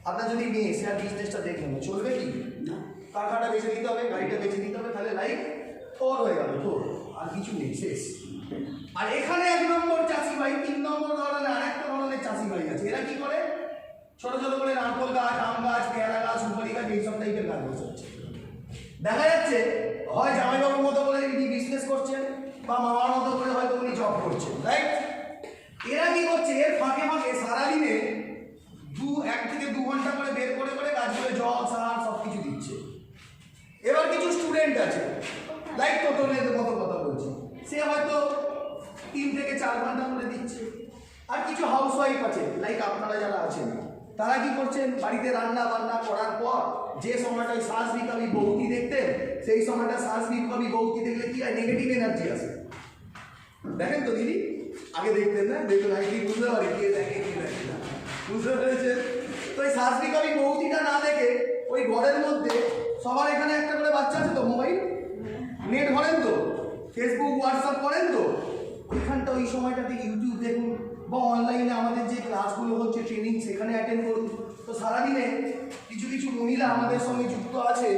আপনার যদি মেয়ে সে আর বিজনেসটা দেখবেন না, চলবে কি? কারখানাটা বেঁচে দিতে হবে, গাড়িটা বেঁচে দিতে হবে, তাহলে লাইফ থোর হয়ে গেল, থোর, আর কিছু নেই, শেষ। আর এখানে 1 নম্বর চাষি ভাই, 3 নম্বর ধরনের আর একটা ধরনের চাষি ভাই আছে। এরা কি করে? ছোট ছোট করে নারকল গাছ, আম গাছ, পেয়ারা গাছ, সুপারি গাছ, এইসব টাইপের গাছ বসাচ্ছে। দেখা যাচ্ছে হয় জামাইবাবুর মতো করে উনি বিজনেস করছেন, বা মামার মতো করে হয়তো উনি জব করছেন, রাইট? এরা কি করছে? এর ফাঁকে ফাঁকে সারাদিনে 1 থেকে 2 ঘন্টা করে বের করে করে গাছগুলো জল, সার সব কিছু দিচ্ছে। এবার কিছু স্টুডেন্ট আছে, লাইক টোটলের মতো কথা বলছি, সে হয়তো 3 থেকে 4 ঘন্টা করে দিচ্ছে। আর কিছু হাউস ওয়াইফ আছে, লাইক আপনারা যারা আছেন, তারা কি করছেন, বাড়িতে রান্না বান্না করার পর যে সময়টায় শ্বাস বিকাবি বৌতি দেখতেন, সেই সময়টা শ্বাস বিকাবি বৌতি দেখলে কি হয়, নেগেটিভ এনার্জি আসে। দেখেন তো দিদি, আগে দেখতেন না, দেখুন আগে কি বুঝতে পারি কে দেখে কি দেখে না, বুঝতে পেরেছে? তো এই শ্বাস বিকাবি বৌতিটা না দেখে ওই ঘরের মধ্যে সবার এখানে একটা করে বাচ্চা আছে তো, মোবাইল নেট করেন তো, ফেসবুক হোয়াটসঅ্যাপ করেন তো, ওইখানটা ওই সময়টাতে ইউটিউব দেখুন বা অনলাইনে আমাদের যে ক্লাসগুলো হচ্ছে ট্রেনিং সেখানে অ্যাটেন্ড করুন। তো সারাদিনে কিছু কিছু মহিলা আমাদের সঙ্গে যুক্ত আছে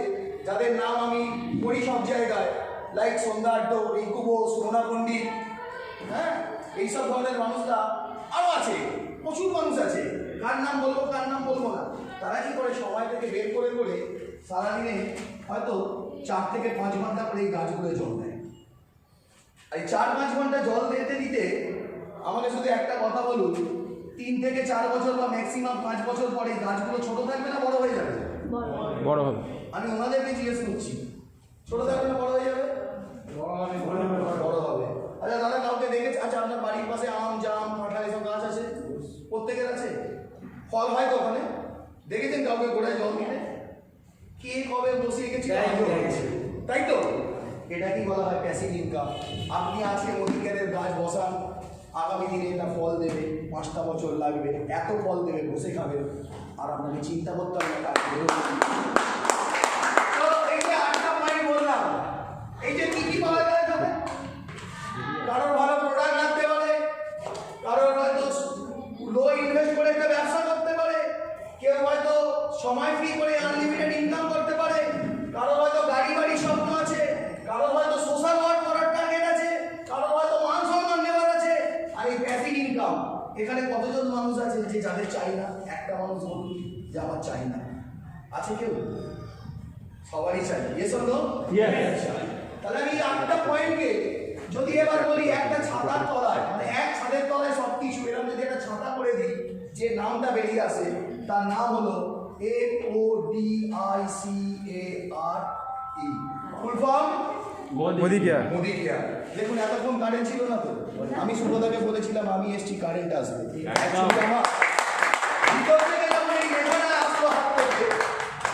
যাদের নাম আমি পড়ি সব জায়গায়, লাইক সন্ধ্যা আড্ড, রিঙ্কু বোস, সোনা পণ্ডিত, হ্যাঁ, এইসব ধরনের মানুষরা আরও আছে, প্রচুর মানুষ আছে, কার নাম বলবো কার নাম বলবো না। তারা কি করে সময় থেকে বের করে করে সারাদিনে হয়তো 4 থেকে 5 ঘন্টা করে এই গাছগুলো জল দেয়। এই 4-5 ঘন্টা জল দিতে দিতে আমাকে শুধু একটা কথা বলুন, 3 থেকে 4 বছর বা ম্যাক্সিমাম 5 বছর পরে গাছগুলো ছোট থাকবে না বড় হয়ে যাবে? বড় হবে। আমি ওনাদেরকে জিজ্ঞেস করছি, ছোট থাকবে না বড় হয়ে যাবে? বড় হবে। আচ্ছা দাদা, কাউকে দেখেছে? আচ্ছা, আপনার বাড়ির পাশে আম, জাম, কাঁঠাল এসব গাছ আছে? প্রত্যেকের আছে? ফল হয় তো ওখানে? দেখেছেন কাউকে গোড়ায় জল দিতে? কে কবে বসে গেছে, তাই তো? এটা কি বলা হয়? Passive income. আপনি আজকে মদিকেরের গাছ বসান, আগামী দিনে এটা ফল দেবে, 5টা বছর লাগবে, এত ফল দেবে, বসে খাবেন, আর আপনাকে চিন্তা করতে হবে না। তো এই যে 8টা পয়েন্ট বললাম, এই যে কি কি পাওয়া যায় তবে? কারোর ভালো প্রোডাক্ট লাগতে পারে, কারোর হয়তো লো ইনভেস্ট করে একটা ব্যবসা করতে পারে, কেউ হয়তো সময় ফ্রি করে আনলিমিটেড ইনকাম করতে পারে, কারোর হয়তো গাড়ি বাড়ি স্বপ্ন আছে, কারোর হয়তো সোশ্যাল ওয়ার্ক করার টার্গেট আছে, কারোর হয়তো মান সম্মান নেওয়ার আছে। আর এই প্যাসিভ ইনকাম, এখানে কতজন মানুষ আছে যে যাদের চাই না? একটা মানুষ বলুন যে আমার চাই না, আছে কেউ? সবারই চাই, ইয়েস অর নো? ইয়েস। তাহলে আমি 8টা পয়েন্টকে যদি এবার বলি, একটা ছাতার তলায়, মানে এক ছাদের তলায় সব কিছু, এরকম যদি একটা ছাতা করে দিই, যে নামটা বেরিয়ে আসে তার নাম হলো MODICARE, full form Modi care. Modi care. দেখুন এতক্ষণ কারেন্ট ছিল না তো, আমি সুব্রতাকে বলেছিলাম আমি এসছি, কারেন্ট আসবে। Actually আমার ভিতর থেকে যখন এই লেখাটা আসলো হাত থেকে,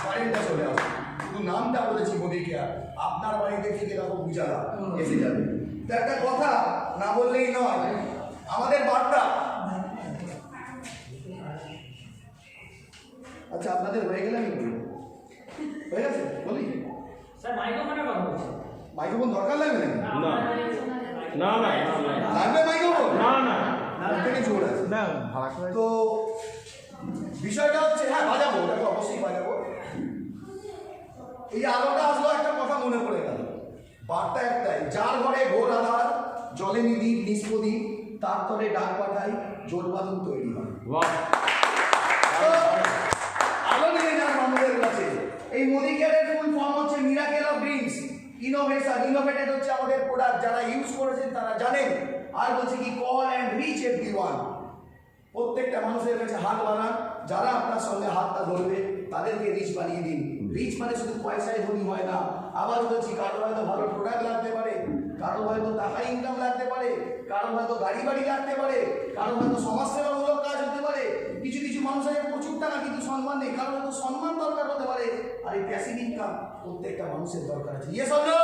কারেন্টটা চলে আসবে। শুধু নামটা বলেছি মোদি কেয়ার, আপনার বাড়িতে ঠিক এরকম বুঝালা এসে যাবে। তো একটা কথা না বললেই নয়, আমাদের বার্তা, আচ্ছা আপনাদের হয়ে গেলে আমি বলবো, হয়ে গেছে বলি? স্যার মাইক্রোফোনে কথা বলছি। মাইক্রোফোন দরকার লাগবে নাকি? না না না লাগবে মাইক্রোফোন? না না থেকে জোর আছে না ভাড়া করে। তো বিষয়টা হচ্ছে, হ্যাঁ বাজাবো, ওটাকে অবশ্যই বাজাবো। এই যে আলোটা আসলো, একটা কথা মনে পড়ে গেল, বার্তা একটাই, যার ঘরে ঘোর আধার, জলে নিদীপ নিষ্পদীপ, তার তরে ডাক পাঠাই, জোর বাঁধন তৈরি হয়। বাহ, তো আলো নিয়ে যান মানুষের কাছে। এই মোদি কেয়ারের ফুল ফর্ম হচ্ছে মিরাকেল অফ ড্রিমস ইনোভেশন। ইনোভেটেড হচ্ছে আমাদের প্রোডাক্ট, যারা ইউজ করেছেন তারা জানেন। আর বলছে কি, কল অ্যান্ড রিচ এভরিওয়ান, প্রত্যেকটা মানুষের কাছে হাত বানান, যারা আপনার সঙ্গে হাতটা ধরবে তাদেরকে রিচ বানিয়ে দিন। রিচ মানে শুধু পয়সায় ধনী হয় না। আবার বলছি, কারো হয়তো ভালো প্রোডাক্ট লাগতে পারে, কারো হয়তো টাকা ইনকাম লাগতে পারে, কারো হয়তো গাড়ি বাড়ি লাগতে পারে, কারো হয়তো সমাজসেবামূলক কাজ হতে পারে। কিছু কিছু মানুষের প্রচুর টাকা কিন্তু সম্মান নেই, কারো হয়তো সম্মান দরকার হতে পারে। আর এই প্যাসিভ ইনকাম প্রত্যেকটা মানুষের দরকার আছে। Yes or no?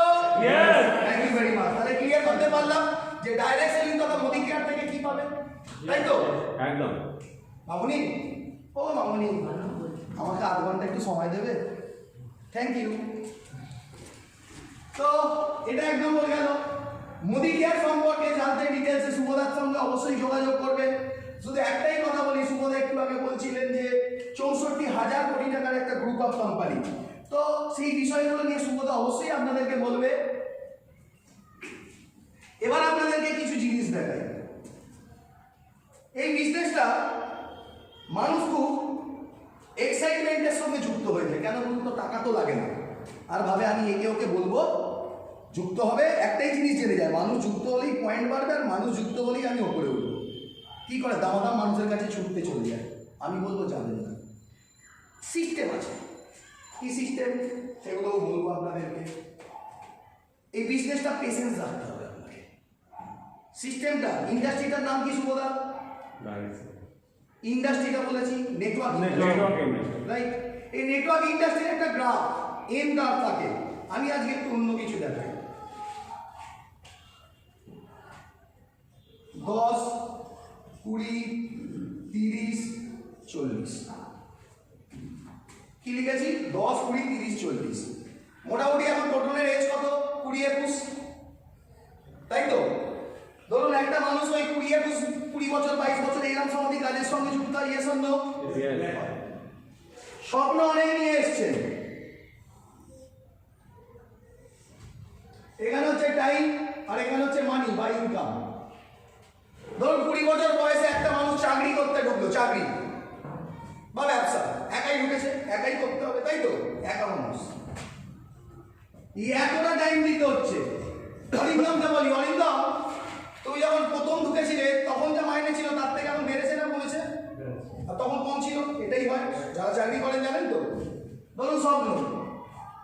Yes! Thank you very much. তাহলে ক্লিয়ার করতে পারলাম যে ডাইরেক্ট সেলিং কথা মোদি কেয়ার থেকে কি পাবে, তাই তো? একদম। মামুনি, ও মামুনি, আমাকে 8 ঘন্টা একটু সময় দেবে? Thank you. তো এটা একদম হয়ে গেল। মোদি কেয়ার সম্পর্কে জানতে ডিটেলসে শুভদার সঙ্গে অবশ্যই যোগাযোগ করবে। শুধু একটাই কথা বলি, শুভদা একটু আগে বলছিলেন যে 64,000 কোটি টাকার একটা গ্রুপ অফ কোম্পানি, তো সেই বিষয়গুলো নিয়ে শুভদা অবশ্যই আপনাদেরকে বলবে। এবার আপনাদেরকে কিছু জিনিস দেখাই। এই বিজনেসটা মানুষ খুব এক্সাইটমেন্টের সঙ্গে যুক্ত হয়ে যায়। কেন বলুন তো? টাকা তো লাগে না, আর ভাবে আমি একে ওকে বলবো যুক্ত হবে। একটাই জিনিস জেনে যায়, মানুষ যুক্ত হলেই পয়েন্ট বাড়বে, আর মানুষ যুক্ত হলেই আমি ওপরে উঠবো। কি করে? দামাদাম মানুষের কাছে ছুটতে চলে যায়। আমি বলবো জানেন না, সিস্টেম আছে। কি সিস্টেম? সেগুলোও বলবো আপনাদেরকে। এই বিজনেসটা পেশেন্স রাখতে হবে আপনাকে। সিস্টেমটা, ইন্ডাস্ট্রিটার নাম কি শুভদা? ইন্ডাস্ট্রিটা বলেছি, নেটওয়ার্ক নেটওয়ার্ক রাইট। এই নেটওয়ার্ক ইন্ডাস্ট্রির একটা গ্রাফ, এন গ্রাফ থাকে। আমি আজকে একটু অন্য কিছু দেখাই। 10, 20, 30, 40 কি লিখেছি? 10, 20, 30, 40। মোটামুটি এখন টোটনের এজ কত? 20, 21, তাই তো? ধরুন একটা মানুষ ওই 20, 21, 20 বছর 22 বছর এইরকম সামাজিক কাজের সঙ্গে যুক্ত, ইয়েস অর নো? স্বপ্ন অনেক নিয়ে এসছেন। এখানে হচ্ছে টাইম আর এখানে হচ্ছে মানি বা ইনকাম। ধরুন 20 বছর বয়সে একটা মানুষ চাকরি করতে ঢুকলো, চাকরি বা ব্যবসা, একাই ঢুকেছে, একাই করতে হবে, তাই তো? একা মানুষ, এতটা টাইম দিতে হচ্ছে। অরিন্দমকে বলি, অরিন্দম তুমি যখন প্রথম ঢুকেছিলে তখন যা মাইনে ছিল তার থেকে এখন বেড়েছে না কমেছে? আর তখন কম ছিল, এটাই হয়। যারা চাকরি করেন জানেন তো। ধরুন স্বপ্ন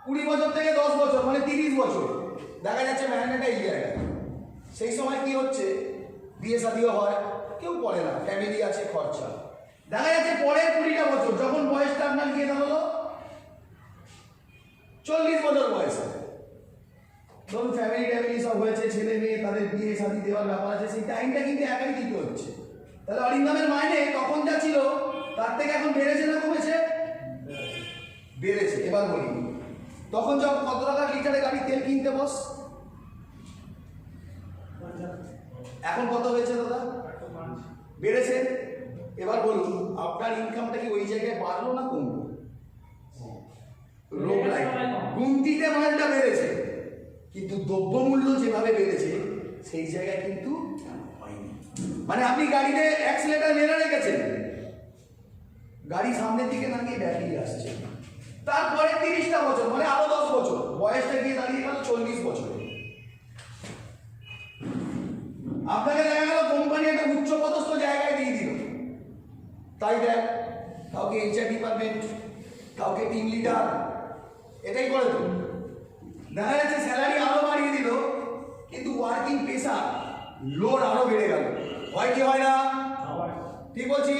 20 বছর থেকে 10 বছর মানে 30 বছর, দেখা যাচ্ছে মাইনেটা এই জায়গায়। সেই সময় কি হচ্ছে? বিয়ে শাদিও হয়, কেউ করে না, ফ্যামিলি আছে, খরচা। দেখা যাচ্ছে পরের 20টা বছর যখন বয়সটা আপনার গিয়ে দাঁড়ালো 40 বছর বয়সে, ধরুন ফ্যামিলি সব হয়েছে, ছেলে মেয়ে, তাদের বিয়ে শাদী দেওয়ার ব্যাপার আছে, সেই টাইমটা কিন্তু একাই দিতে হচ্ছে। তাহলে অরিন্দমের মাইনে তখন যা ছিল তার থেকে এখন বেড়েছে না কমেছে? বেড়েছে। এবার বলি, তখন যখন কত টাকা লিটারে গাড়ি তেল কিনতে বস, এখন কত হয়েছে দাদা? বেড়েছে। এবার বলুন আপনার ইনকামটা কি ওই জায়গায় বাড়লো না কমলো? রোগ নাই, গুনতিতে মালটা বেড়েছে, কিন্তু দ্রব্যমূল্য যেভাবে বেড়েছে সেই জায়গায় কিন্তু হয়নি। মানে আপনি গাড়িতে অ্যাক্সিলেটার মেরে রেখেছেন, গাড়ি সামনের দিকে না গিয়ে ব্যাকিয়ে আসছে, তারপরে 30টা বছর মানে আরো 10 বছর বয়সটা গিয়ে দাঁড়িয়ে গেল 40 বছরে। আপনাকে দেখা গেল কোম্পানি একটা উচ্চপদস্থ জায়গায় দিয়ে দিল, তাই দেখ কাউকে এইচআর ডিপার্টমেন্ট, কাউকে টিম লিডার, এটাই করে তো। দেখা যাচ্ছে স্যালারি আরো বাড়িয়ে দিল, কিন্তু ওয়ার্কিং প্রেসার লোড আরো বেড়ে গেল। হয় কি হয় না? ঠিক বলছি,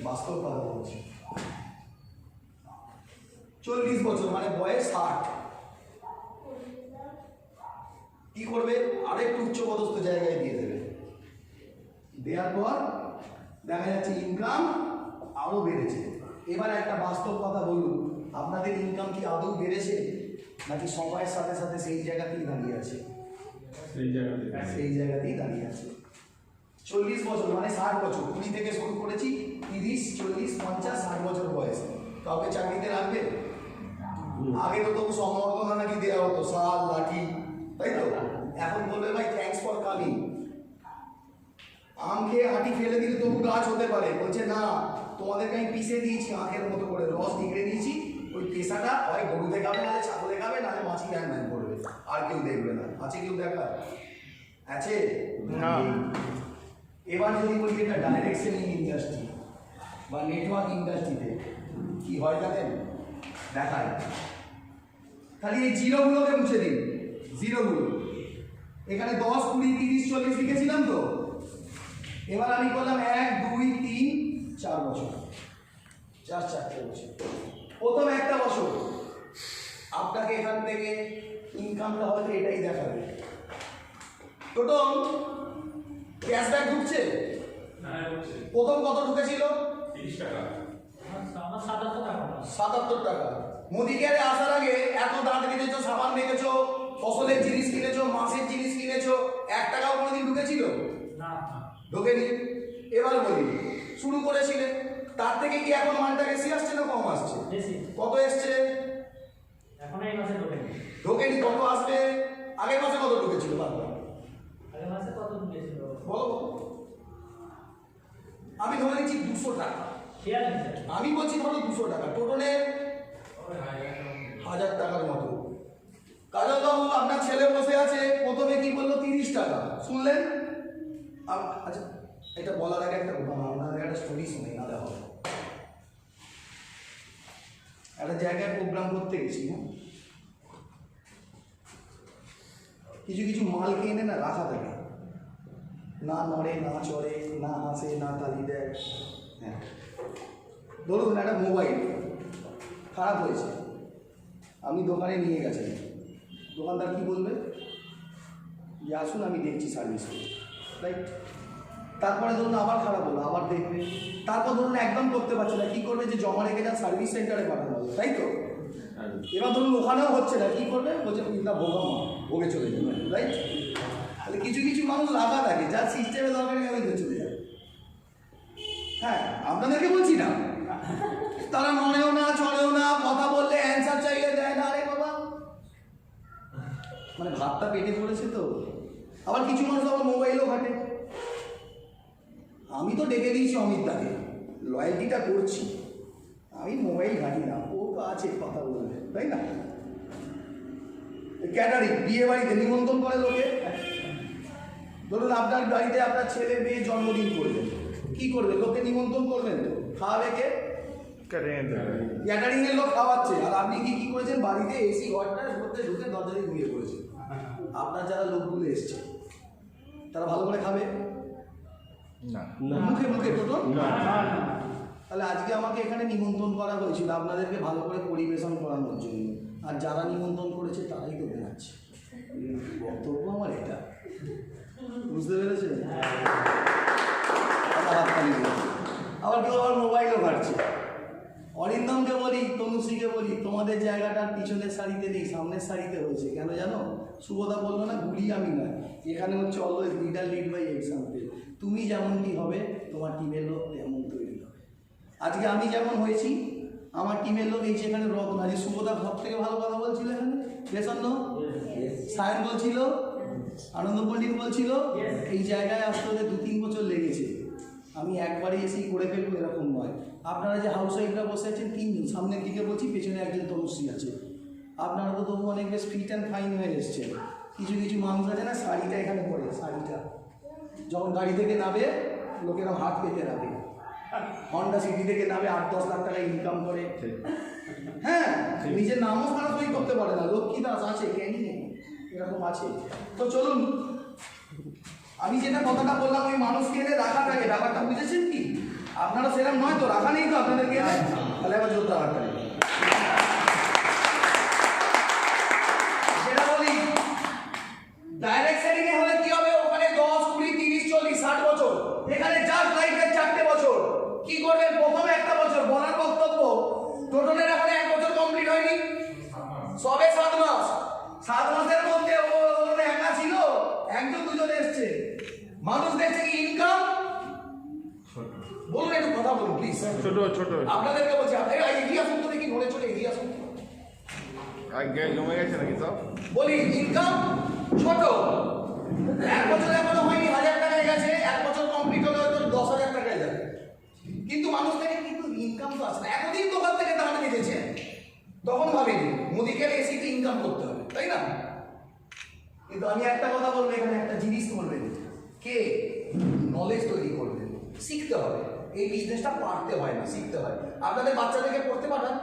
বাস্তব কথা বলছি। 40 বছর মানে বয়স 60, কি করবে? আরেকটু উচ্চপদস্থ জায়গায় দিয়ে দেবে। দেওয়ার পর দেখা যাচ্ছে ইনকাম আরো বেড়েছে। এবার একটা বাস্তব কথা বলুন, আপনাদের ইনকাম কি আদৌ বেড়েছে নাকি সময়ের সাথে সাথে সেই জায়গাতেই দাঁড়িয়ে আছে? সেই জায়গাতেই দাঁড়িয়ে আছে। 40 বছর মানে 60 বছর, 20 থেকে শুরু করেছি, 30, 40, 50, 60 বছর বয়স। কাউকে চাকরিতে রাখবে? আগে তো তবু সম্বর্ধনা নাকি দেওয়া হতো, শাল লাঠি, তাই তো? এখন বলবে ভাই থ্যাঙ্কস ফর কামিং। আম খেয়ে হাঁটি ফেলে দিলে তবু গাছ হতে পারে, বলছে না তোমাদেরকে আমি পিষে দিয়েছি আখের মতো করে, রস নিগড়ে দিয়েছি, ওই পেশাটা হয় গরুতে খাবে, নাহলে ছাগলে খাবে, নাহলে মাছি ম্যান করবে, আর কেউ দেখবে না। আছে কেউ দেখা? আছে না। এবার যদি বলি এটা ডাইরেক্ট সেলিং ইন্ডাস্ট্রি বা নেটওয়ার্ক ইন্ডাস্ট্রিতে কি হয় জানেন? দেখায় খালি এই জিরোগুলোকে মুছে দিন, জিরোগুলো। এখানে 10, 20, 30, 40 লিখেছিলাম তো। এবার আমি বললাম 1, 2, 3, 4 বছর, 4 বছর। প্রথম একটা বছর আপনাকে এখান থেকে ইনকামটা হয়তো এটাই দেখাবে। টোটাল ক্যাশব্যাক ঢুকছে, প্রথম কত ঢুকেছিল? 30 টাকা, আমার 77 টাকা। 77 টাকা। মোদি কেয়ারে আসার আগে এত দাঁত কিনেছো, সাবান মেখেছো, ফসলের জিনিস কিনেছো, মাছের জিনিস কিনেছো, 1 টাকাও কোনোদিন ঢুকেছিল? না, ঢোকেনি। এবার বলি শুরু করেছিলে, তার থেকে কি এখন মালটা বেশি আসছে না কম আসছে? বেশি। কত এসছে? এখন এই মাসে ঢোকেনি। ঢোকেনি। কত আসবে? আগের মাসে কত ঢুকেছিল? আগের মাসে কত ঢুকেছিল? বলো। আমি ধরে নিচ্ছি 200 টাকা। খেয়াল নেই স্যার। আমি বলছি ধরো 200 টাকা, টোটালে 1000 টাকার মতো। কাজল বাবু আপনার ছেলে বসে আছে, প্রথমে কি বললো? 30 টাকা। শুনলেন? আচ্ছা, এটা বলার আগে একটা কথা, আপনাদের একটা স্টোরি শুনে না দেওয়া হবে। একটা জায়গায় প্রোগ্রাম করতে গেছি, কিছু কিছু মালকে এনে না রাখা থাকে, না নড়ে, না চড়ে, না হাসে, না তালি দেয়, হ্যাঁ, ধরুন একটা মোবাইল খারাপ হয়েছে, আমি দোকানে নিয়ে গেছেন, দোকানদার কি বলবে যে আসুন আমি দেখছি সার্ভিস করি, রাইট? তারপরে ধরুন আবার খারাপ হলো, আবার দেখবে, তারপর ধরুন একদম করতে পারছে না, কী করবে যে জমা রেখে যান সার্ভিস সেন্টারে পাঠানো হবে, তাই তো? এবার ধরুন ওখানেও হচ্ছে না, কী করবে, বলছে না ভোগা মা ভোগে চলে যাবে, রাইট? তাহলে কিছু কিছু মানুষ লাগা থাকে যার সিস্টেমে দরকার নেই আমি চলে যাবে। হ্যাঁ, আপনাদেরকে বলছি না, তারা নড়েও না চড়েও না, কথা বললে অ্যান্সার চাইলে দেয় না, আরে বাবা মানে ভাতটা পেটে পড়েছে তো। আবার কিছু মানুষ আবার মোবাইলও ঘাটে। আমি তো ডেকে দিয়েছি অমিতদাকে, লয়্যালটিটা করছি, আমি মোবাইল ঘাঁটি না, ও তো আছে কথা বলবে, তাই না? ক্যাটারিং, বিয়ে বাড়িতে নিমন্ত্রণ করে লোকে, ধরুন আপনার বাড়িতে আপনার ছেলে মেয়ে জন্মদিন করবেন, কি করবে, লোকে নিমন্ত্রণ করবেন তো, খাওয়াবে কে? ক্যাটারিং এর লোক খাওয়াচ্ছে, আর আপনি কি করেছেন, বাড়িতে এসি ঘরটার মধ্যে ঢুকে দরজা দিয়ে ঘুমিয়ে পড়েছেন। আপনার যারা লোকগুলো এসছে তারা ভালো করে খাবে না, মুখে মুখে টোটন না। তাহলে আজকে আমাকে এখানে নিমন্ত্রণ করা হয়েছিল আপনাদেরকে ভালো করে পরিবেশন করানোর জন্য, আর যারা নিমন্ত্রণ করেছে তারাই তো বেড়াচ্ছে। বক্তব্য আমার এটা, বুঝতে পেরেছেন? আবার কেউ আবার মোবাইলও ঘাটছে। অরিন্দমকে বলি, তনুশ্রীকে বলি, তোমাদের জায়গাটা পিছনের সারিতে নেই, সামনের সারিতে হয়েছে, কেন জানো? সুবোধা বললো না, গুলি আমি নয়, এখানে হচ্ছে always leader lead by example. তুমি যেমনটি হবে তোমার টিমের লোক তেমন তৈরি হবে। আজকে আমি যেমন হয়েছি আমার টিমের লোক এই যেখানে রত্ন, আজকে সুবোধা সব থেকে ভালো কথা বলছিল এখানে, বেসন্ন সায়ন বলছিল, আনন্দ পণ্ডিত বলছিল, এই জায়গায় আসতে হলে 2-3 বছর লেগেছে। আমি একবারে এসেই করে ফেলবো এরকম নয়। আপনারা যে হাউস ওয়াইফরা বসে আছেন 3 জন, সামনের দিকে বলছি, পেছনে একজন তনুশ্রী আছে, আপনারা তো তবু অনেক বেশ ফিট অ্যান্ড ফাইন হয়ে এসছেন। কিছু কিছু মানুষ আছে না, শাড়িটা এখানে পরে, শাড়িটা যখন গাড়ি থেকে নামে লোকেরা হাত পেতে রাখে, হন্ডা সিটি থেকে নামে 8-10 লাখ টাকা ইনকাম করে, হ্যাঁ, নিজের নামও খারাপ সই করতে পারে না, লক্ষ্মী দাস আছে, জ্ঞানী নেই, এরকম আছে। তো চলুন, আমি যেটা কথাটা বললাম ওই মানুষকে এনে রাখা থাকে, ব্যাপারটা বুঝেছেন কি? আপনারা সেরকম নয় তো, রাখা নেই তো আপনাদেরকে এনে, তাহলে আবার জোরদার রাখতে হবে। সেটা বলি, ডাইরেক্ট সেলিং এ হলে কি হবে, ওখানে 10, 20, 30, 40, 60 বছর, এখানে জাস্ট লাইফের 4টে বছর। কি করবেন? প্রথমে 1টা বছর বলার বক্তব্য, টোটনের এখন 1 বছর কমপ্লিট হয়নি, সবে 7 মাস। 7 মাসের মধ্যে ও একা ছিল, 1-2 জন এসছে, মানুষ দেখছে কি ইনকাম, বলুন একটু কথা বলুন প্লিজ। ছোট ছোট আপনাদেরকে বলছি, আপনারা এগিয়ে আসুন তো, দেখি ঘরে চলে এগিয়ে আসুন। আগে জমে গেছে নাকি সব? বলি ইনকাম ছোট, 1 বছর এখনো হয়নি 1000 টাকায় গেছে, 1 বছর কমপ্লিট হলে হয়তো 10,000 টাকায় যাবে, কিন্তু মানুষ থেকে কিন্তু ইনকাম তো আসে না। এতদিন দোকান থেকে দাঁড় বেঁধেছে, তখন ভাবেনি মুদিখানে এসিতে ইনকাম করতে হবে, তাই না? কিন্তু আমি একটা কথা বলবো, এখানে একটা জিনিস করবেন, কে নলেজ তৈরি করবেন, শিখতে হবে। এই বিজনেসটা পারতে হয় না, শিখতে হয়। আপনাদের বাচ্চাদেরকে পড়তে পাঠান,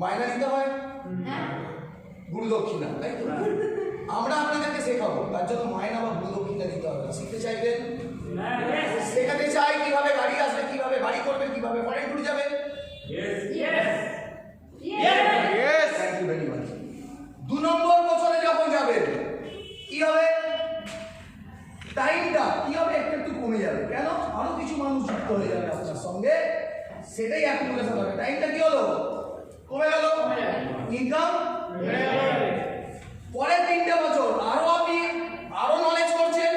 মাইনা দিতে হয়, গুরু দক্ষিণা, তাই তো? আমরা আপনাদেরকে শেখাবো, তার জন্য মাইনা বা গুরু দক্ষিণা দিতে হবে। শিখতে চাইবেন, শেখাতে চাই কিভাবে গাড়ি আসবে, কিভাবে বাড়ি করবেন, কিভাবে ফরেন ট্যুর যাবেন। Thank you very much. 2 নম্বর বছরে যখন যাবেন কি হবে, টাইমটা কি হবে, একটু কমে যাবে। কেন? আরো কিছু মানুষ যুক্ত হয়ে যাবে আপনার সঙ্গে, সেটাই অ্যাকুমুলেশন হবে। টাইমটা কি হলো, কমে গেল, ইনকাম পরে 3টে বছর আরো আপনি আরো নলেজ করছেন,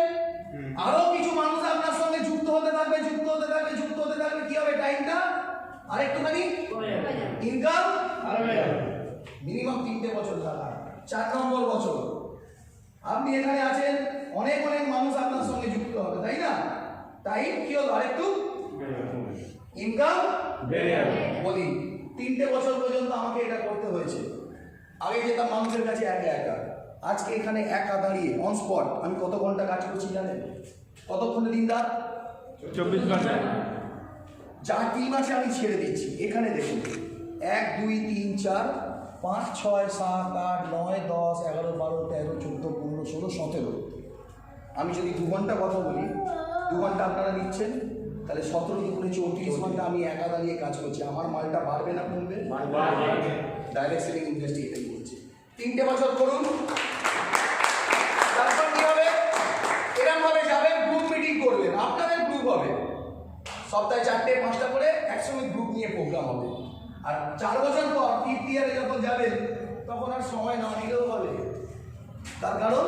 আরো কিছু মানুষ আপনার সঙ্গে যুক্ত হতে থাকবে, যুক্ত হতে থাকবে, যুক্ত হতে থাকবে, কি হবে, টাইমটা আরেকটুখানি, ইনকাম মিনিমাম 3টে বছর লাগা। 4 নম্বর বছর আপনি এখানে আছেন, অনেক অনেক মানুষ আপনার সঙ্গে যুক্ত হবে, তাই না? টাইম কি হলো, আরেকটু ইনকাম বলি। 3টে বছর পর্যন্ত আমাকে এটা করতে হয়েছে। আগে যেতাম মানুষের কাছে একা একা, আজকে এখানে একা দাঁড়িয়ে অন স্পট আমি কত ঘন্টা কাজ করছি জানেন? কতক্ষণে দিন রাত? 24 ঘন্টা। যা টিম আছে আমি ছেড়ে দিচ্ছি। এখানে দেখুন 1, 2, 3, 4, 5, 6, 7, 8, 9, 10, 11, 12, 13, 14, 15, 16, 17। আমি যদি 2 ঘন্টা কথা বলি, 2 ঘন্টা আপনারা নিচ্ছেন, তাহলে 17 ঘন্টা আমি একা দাঁড়িয়ে কাজ করছি, আমার মালটা বাড়বে না কমবে? ডাইরেক্ট সেলিং ইন্ডাস্ট্রি এটাই বলছে। 3টে বছর করুন, তারপর কি হবে? এরকম ভাবে যাবেন, গ্রুপ মিটিং করবেন, আপনাদের গ্রুপ হবে, সপ্তাহে 4টে 5টা করে একসঙ্গে গ্রুপ নিয়ে প্রোগ্রাম হবে। আর 4 বছর পর 5th ইয়ারে যখন যাবেন তখন আর সময় না নিলেও হবে। তার কারণ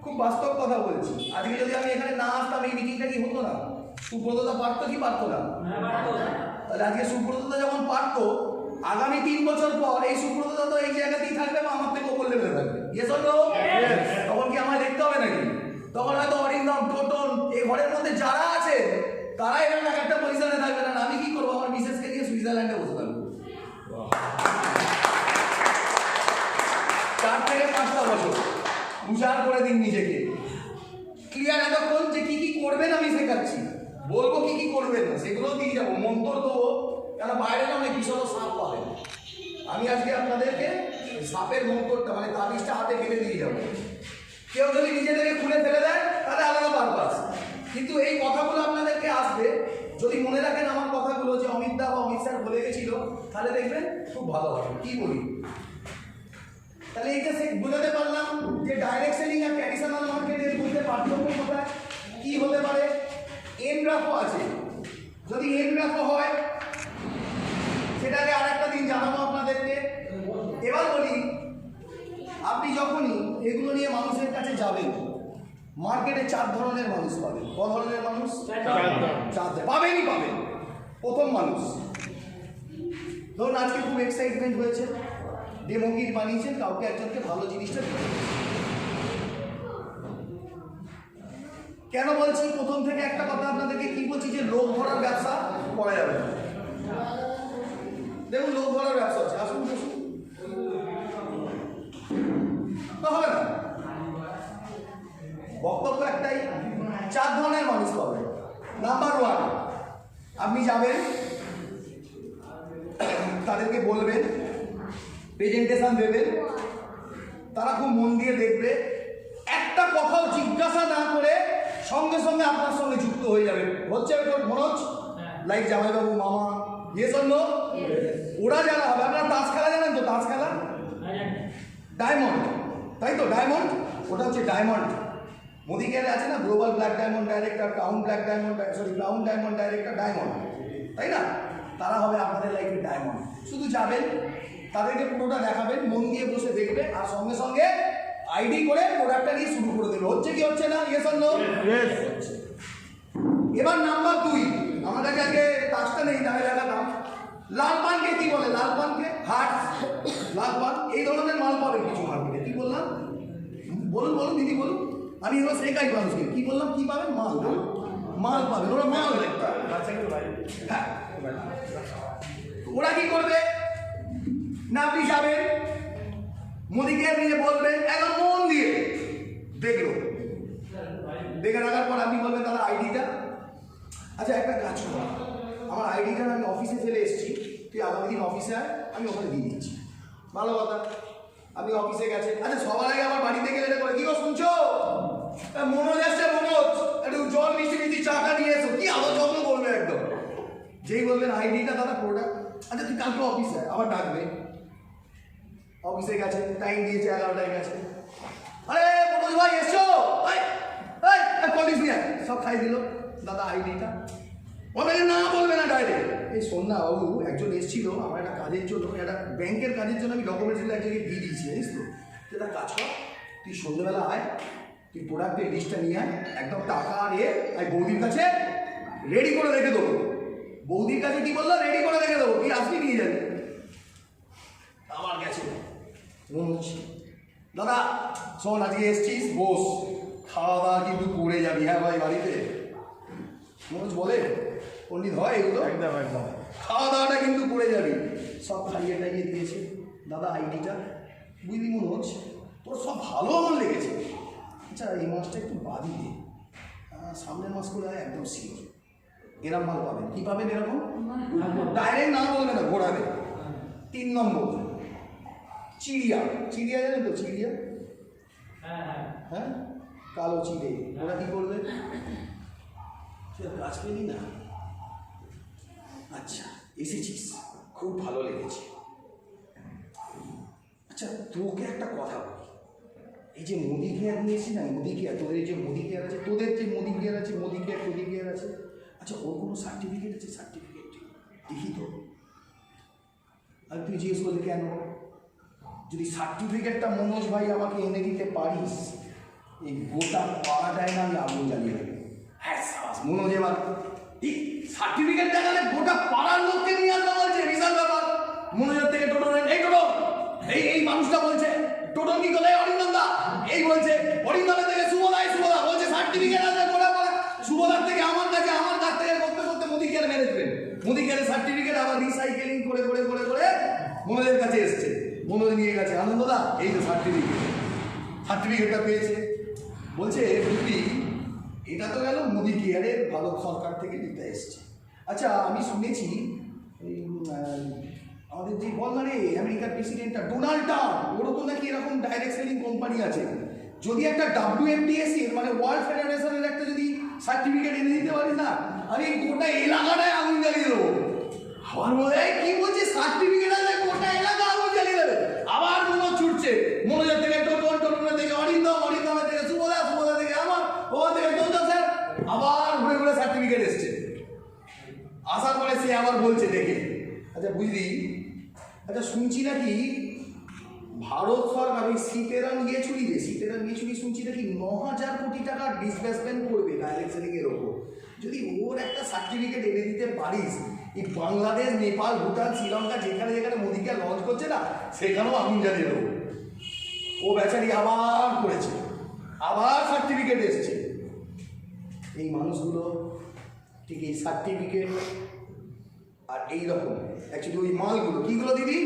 খুব বাস্তব কথা বলছি, আজকে যদি আমি এখানে না আসতাম এই মিটিংটা কি হতো না? সুব্রতদা পারতো কি পারতো না? তাহলে আজকে সুব্রতদা যখন পারতো, আগামী 3 বছর পর এই সুব্রতদা তো এই জায়গাতেই থাকবে বা আমার থেকে ওপর লেভেলে থাকবে। Yes or no? তখন কি আমায় দেখতে হবে নাকি? তখন হয়তো অরিন্দম, টোটন, এই ঘরের মধ্যে যারা আছে তারা এরকম একটা পজিশনে থাকবে না। আমি কি করবো? আমার মিসেসকে নিয়ে সুইজারল্যান্ডে বসে থাকবো। 4 থেকে 5টা বছর উজাড় করে দিন নিজেকে। ক্লিয়ার এতক্ষণ যে কি কি করবেন আমি শেখাচ্ছি, বলবো কি কি করবেন না সেগুলো দিয়ে যাবো, মন্তর দেবো, কেন বাইরে না অনেক বিশাল সাপ পাবেন। আমি আজকে আপনাদেরকে সাপের মন্তরটা মানে তাবিজটা হাতে কেটে দিয়ে যাবো। কেউ যদি নিজেদেরকে খুলে ফেলে দেয় তাহলে আলাদা পারপাস, কিন্তু এই কথাগুলো আপনাদেরকে আসবে যদি মনে রাখেন আমার কথাগুলো যে অমিত দা বা অমিত স্যার বলে গেছিল, তাহলে দেখবেন খুব ভালো হবে। কি বলি? তাহলে এইটা বোঝাতে পারলাম যে ডাইরেক্ট সেলিং আর ট্র্যাডিশনাল মার্কেটের মধ্যে পার্থক্য কোথায়, কি হতে পারে। এন গ্রাফও আছে, যদি এন গ্রাফও হয় সেটাকে আরেকটা দিন জানাবো আপনাদেরকে। এবার বলি, আপনি যখনই এগুলো নিয়ে মানুষের কাছে যাবেন, মার্কেটে 4 ধরনের মানুষ পাবেন। ক ধরনের মানুষ? 4 পাবেনই পাবেন। প্রথম মানুষ, ধরুন আজকে খুব এক্সাইটমেন্ট হয়েছে, ডেমো কিট বানিয়েছেন, কাউকে একজনকে ভালো জিনিসটা দিতে। কেন বলছি প্রথম থেকে একটা কথা আপনাদেরকে কি বলছি যে লোক ধরার ব্যবসা করা যাবে না। দেখুন লোক ধরার ব্যবসা আছে, আসুন বসুন, হবে না। বক্তব্য একটাই, 4 ধরনের মানুষ পাবেন। নাম্বার 1, আপনি যাবেন, তাদেরকে বলবেন, প্রেজেন্টেশন দেবেন, তারা খুব মন দিয়ে দেখবে, একটা কথাও জিজ্ঞাসা না করে সঙ্গে সঙ্গে আপনার সঙ্গে যুক্ত হয়ে যাবে। হচ্ছে মনে হচ্ছে লাইক জামাইবাবু, মামা, ইয়েস অর নো? ওরা যারা হবে, আপনারা তাস খেলা জানেন তো? তাস খেলা ডায়মন্ড, তাই তো? ডায়মন্ড, ওটা হচ্ছে ডায়মন্ড। মোদি কেয়ারে আছে না global black diamond director, crown black diamond, crown diamond director, diamond, তাই না? তারা হবে আপনাদের লাইফে ডায়মন্ড। শুধু যাবেন, তাদেরকে পুরোটা দেখাবেন, মন দিয়ে বসে দেখবে, আর সঙ্গে সঙ্গে আইডি করে প্রোডাক্টটা নিয়ে শুরু করে দেবে। হচ্ছে কি হচ্ছে না? Yes or no? হচ্ছে। এবার নাম্বার 2, আমার কাছে আগে তাসটা নেই, তাহলে দেখাতাম। লাল পানকে কি বলে? লাল পানকে হাট, লাল পান, এই ধরনের মাল পাবে কিছু মার্কেটে। কি বললাম? বলুন বলুন দিদি বলুন, আমি এবার শেখাই মানুষকে। কি বললাম? কি পাবেন? মাল, মাল পাবেন। ওরা মাল, হ্যাঁ। ওরা কি করবে না, আপনি যাবেন, মোদিকে নিয়ে বলবেন, একদম মন দিয়ে দেখলো, দেখে রাখার পর আপনি বলবেন দাদা আইডিটা, আচ্ছা একটা কাজ করো, আমার আইডিটা আমি অফিসে ফেলে এসেছি, তুই আগামী দিন অফিসে আয়, আমি ওখানে দিয়ে দিচ্ছি। ভালো কথা, আপনি অফিসে গেছেন। আচ্ছা সবার আগে আমার বাড়িতে গেলে এটা করে, কি গো শুনছো? মনোজ আসছে, মনোজ একটু জল মিষ্টি মিষ্টি চাটা নিয়ে এসো। কি আলো যত্ন করবে একদম। যেই বলবেন আইডিটা দাদা প্রোডাক্ট, আচ্ছা তুই কালকে অফিসে আবার ডাকবে। অফিসে গেছে, টাইম দিয়েছে, 11টায় গেছে। আরে মনোজ ভাই এসছো, কলিস নিয়ে সব খাই দিল। দাদা আইডিটা বলবে না, বলবে না ডাইরেক্ট। এই শোন না বাবু, একজন এসেছিল আমার একটা কাজের জন্য, একটা ব্যাংকের কাজের জন্য আমি ডকুমেন্টসগুলো এক জায়গায় দিয়ে দিয়েছি, জানিস তো? একটা কাজ কর, তুই সন্ধ্যেবেলা আয়, তুই প্রোডাক্টের লিস্টটা নিয়ে আয়, একদম টাকা আর আমি বৌদির কাছে রেডি করে রেখে দেবো। বৌদির কাছে কি বললো? রেডি করে রেখে দেবো, তুই আসবি নিয়ে যাবি। আবার গেছে মনোজ, দাদা শোন আজকে এসছিস, বস, খাওয়া দাওয়া কিন্তু করে যাবি, হ্যাঁ ভাই বাড়িতে। মনোজ বলে পণ্ডিত হয় এগুলো, একদম একদম। খাওয়া দাওয়াটা কিন্তু করে যাবি। সব খাইয়ে টাইয়ে দিয়েছে। দাদা আইডিটা, বুঝলি মনোজ তোর সব ভালো আমার লেগেছে, আচ্ছা এই মাসটা একটু বাদি দে, সামনের মাস করে একদম শিওর। এরম মাল পাবেন। কি পাবেন এরকম? ডাইরেক্ট না বলবে না, ঘোরাবে। 3 নম্বর চিড়িয়া, চিড়িয়া জানেন তো? চিড়িয়া, হ্যাঁ, কালো চিড়ে। ওরা কি করবে? গাছ পেলি না, আচ্ছা এসেছিস, খুব ভালো লেগেছে। আচ্ছা তোকে একটা কথা বলি, এই যে মোদি কেয়ার নিয়েছি না, মোদি কেয়ার, তোদের যে মোদি কেয়ার আছে, তোদের যে মোদি কেয়ার আছে, মোদি কেয়ার আছে, আচ্ছা ওর কোনো সার্টিফিকেট আছে? সার্টিফিকেট দেখি তো। আর তুই জিজ্ঞেস করলি কেন? যদি সার্টিফিকেটটা মনোজ ভাই আমাকে এনে দিতে পারিস, এই গোটা পাড়াটায় না আমি আগুন জ্বালিয়ে দেবো। হ্যাঁ সাবাস, মনোজ এবার এই সার্টিফিকেট দেখালে গোটা পাড়ার লোককে নিয়ে আসতে বলছে, বিশাল ব্যাপার। মনোজের থেকে টোটো এই টোটো, এই মানুষটা বলছে টোটো কি করে অরিন্দম দা, এই বলছে অরিন্দমের থেকে সুবোধা বলছে সার্টিফিকেট আছে গোটা পাড়া, সুবোধার থেকে আমার কাছ থেকে করতে করতে মোদি কেয়ার ম্যানেজমেন্ট, মোদি কেয়ারের সার্টিফিকেট আবার রিসাইকেলিং করে মনোজের কাছে এসছে, মনোজ নিয়ে গেছে, আনন্দদা এই তো সার্টিফিকেটটা পেয়েছে। বলছে বুঝলি এটা তো গেল মোদি কেয়ারের ভালো সরকার থেকে দিতে এসছে। আচ্ছা আমি শুনেছি এই আমাদের যে বল না রে আমেরিকার প্রেসিডেন্টটা ডোনাল্ড ট্রাম্প, ওরও তো নাকি এরকম ডাইরেক্ট সেলিং কোম্পানি আছে। যদি একটা WFDSC মানে ওয়ার্ল্ড ফেডারেশনের একটা যদি সার্টিফিকেট এনে দিতে পারিস না, আমি গোটা এলাকাটায় আগুন জ্বালিয়ে দেবো। আমার মনে হয় কি বলছে সার্টিফিকেট আছে গোটা এলাকা আগুন জ্বালিয়ে দেবে। আবার মনোজ ছুটছে, মনোজের থেকে টোটনের থেকে অরিন্দমের থেকে সুবোধা থেকে আমার, ওখান থেকে চৌধুরী স্যার, আবার ঘুরে সার্টিফিকেট এসছে। আসার পরে সে আবার বলছে দেখে, আচ্ছা বুঝলি, আচ্ছা শুনছি নাকি ভারত সরকার ওই সীতারাম ইয়েচুরি শুনছি নাকি 9,000 কোটি টাকা ডিসবার্সমেন্ট করবে ডাইরেক্ট সেলিং এর ওপর। যদি ওর একটা সার্টিফিকেট এনে দিতে পারিস, এই বাংলাদেশ, নেপাল, ভুটান, শ্রীলঙ্কা যেখানে মোদিকে লঞ্চ করছে না, সেখানেও আগুন জ্বালিয়ে দেবো। ও বেচারি আবার করেছে, আবার সার্টিফিকেট এসছে। এই মানুষগুলো ঠিক এই সার্টিফিকেট আর এইরকম অ্যাকচুয়ালি ওই মালগুলো কিগুলো দিদি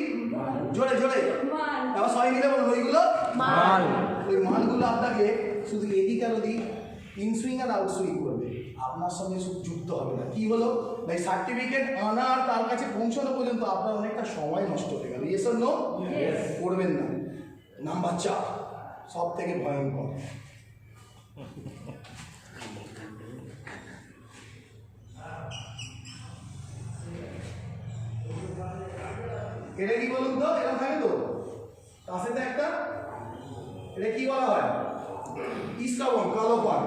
জোরে আবার সবাই মিলে বলুন ওইগুলো মাল। ওই মালগুলো আপনাকে শুধু এদিক আর ওদিক ইনসুইং আর আউটসুইং করবে, আপনার সঙ্গে শুধু যুক্ত হবে না। কি হলো ভাই, সার্টিফিকেট আনা আর তার কাছে পৌঁছানো পর্যন্ত আপনার অনেকটা সময় নষ্ট হয়ে গেল। Yes or no? করবেন না। নাম্বার 4 সব থেকে ভয়ঙ্কর, এটা কি বলুন তো, এরকম থাকে তো কাছে তো একটা, এটা কি বলা হয়? ইস্কাবন, কালো পান,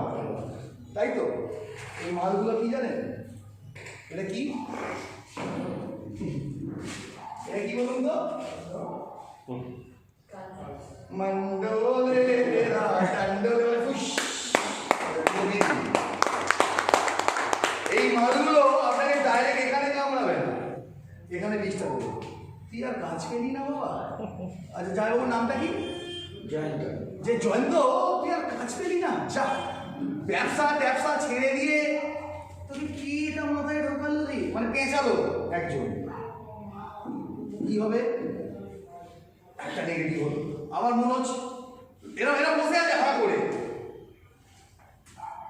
তাই তো? এই মালগুলো কি জানেন? এটা কি বলুন তো? মন্ডলে এই মালগুলো আপনাকে ডাইরেক্ট এখানে কামড়াবেন, এখানে বিষটা দেবে। তুই আর কাজ পেলি না বাবা। আচ্ছা যাই বাবুর নামটা কি? জয়ন্ত। যে জয়ন্ত, তুই আর কাজ পেলি না, যা ব্যবসা ছেড়ে দিয়ে তুমি কি এটা মাথায় ঢোকালো রে, মানে পেঁচালো একজন, কি হবে? একটা নেগেটিভ হলো। আবার মনোজ এরা বসে আছে হাঁ করে,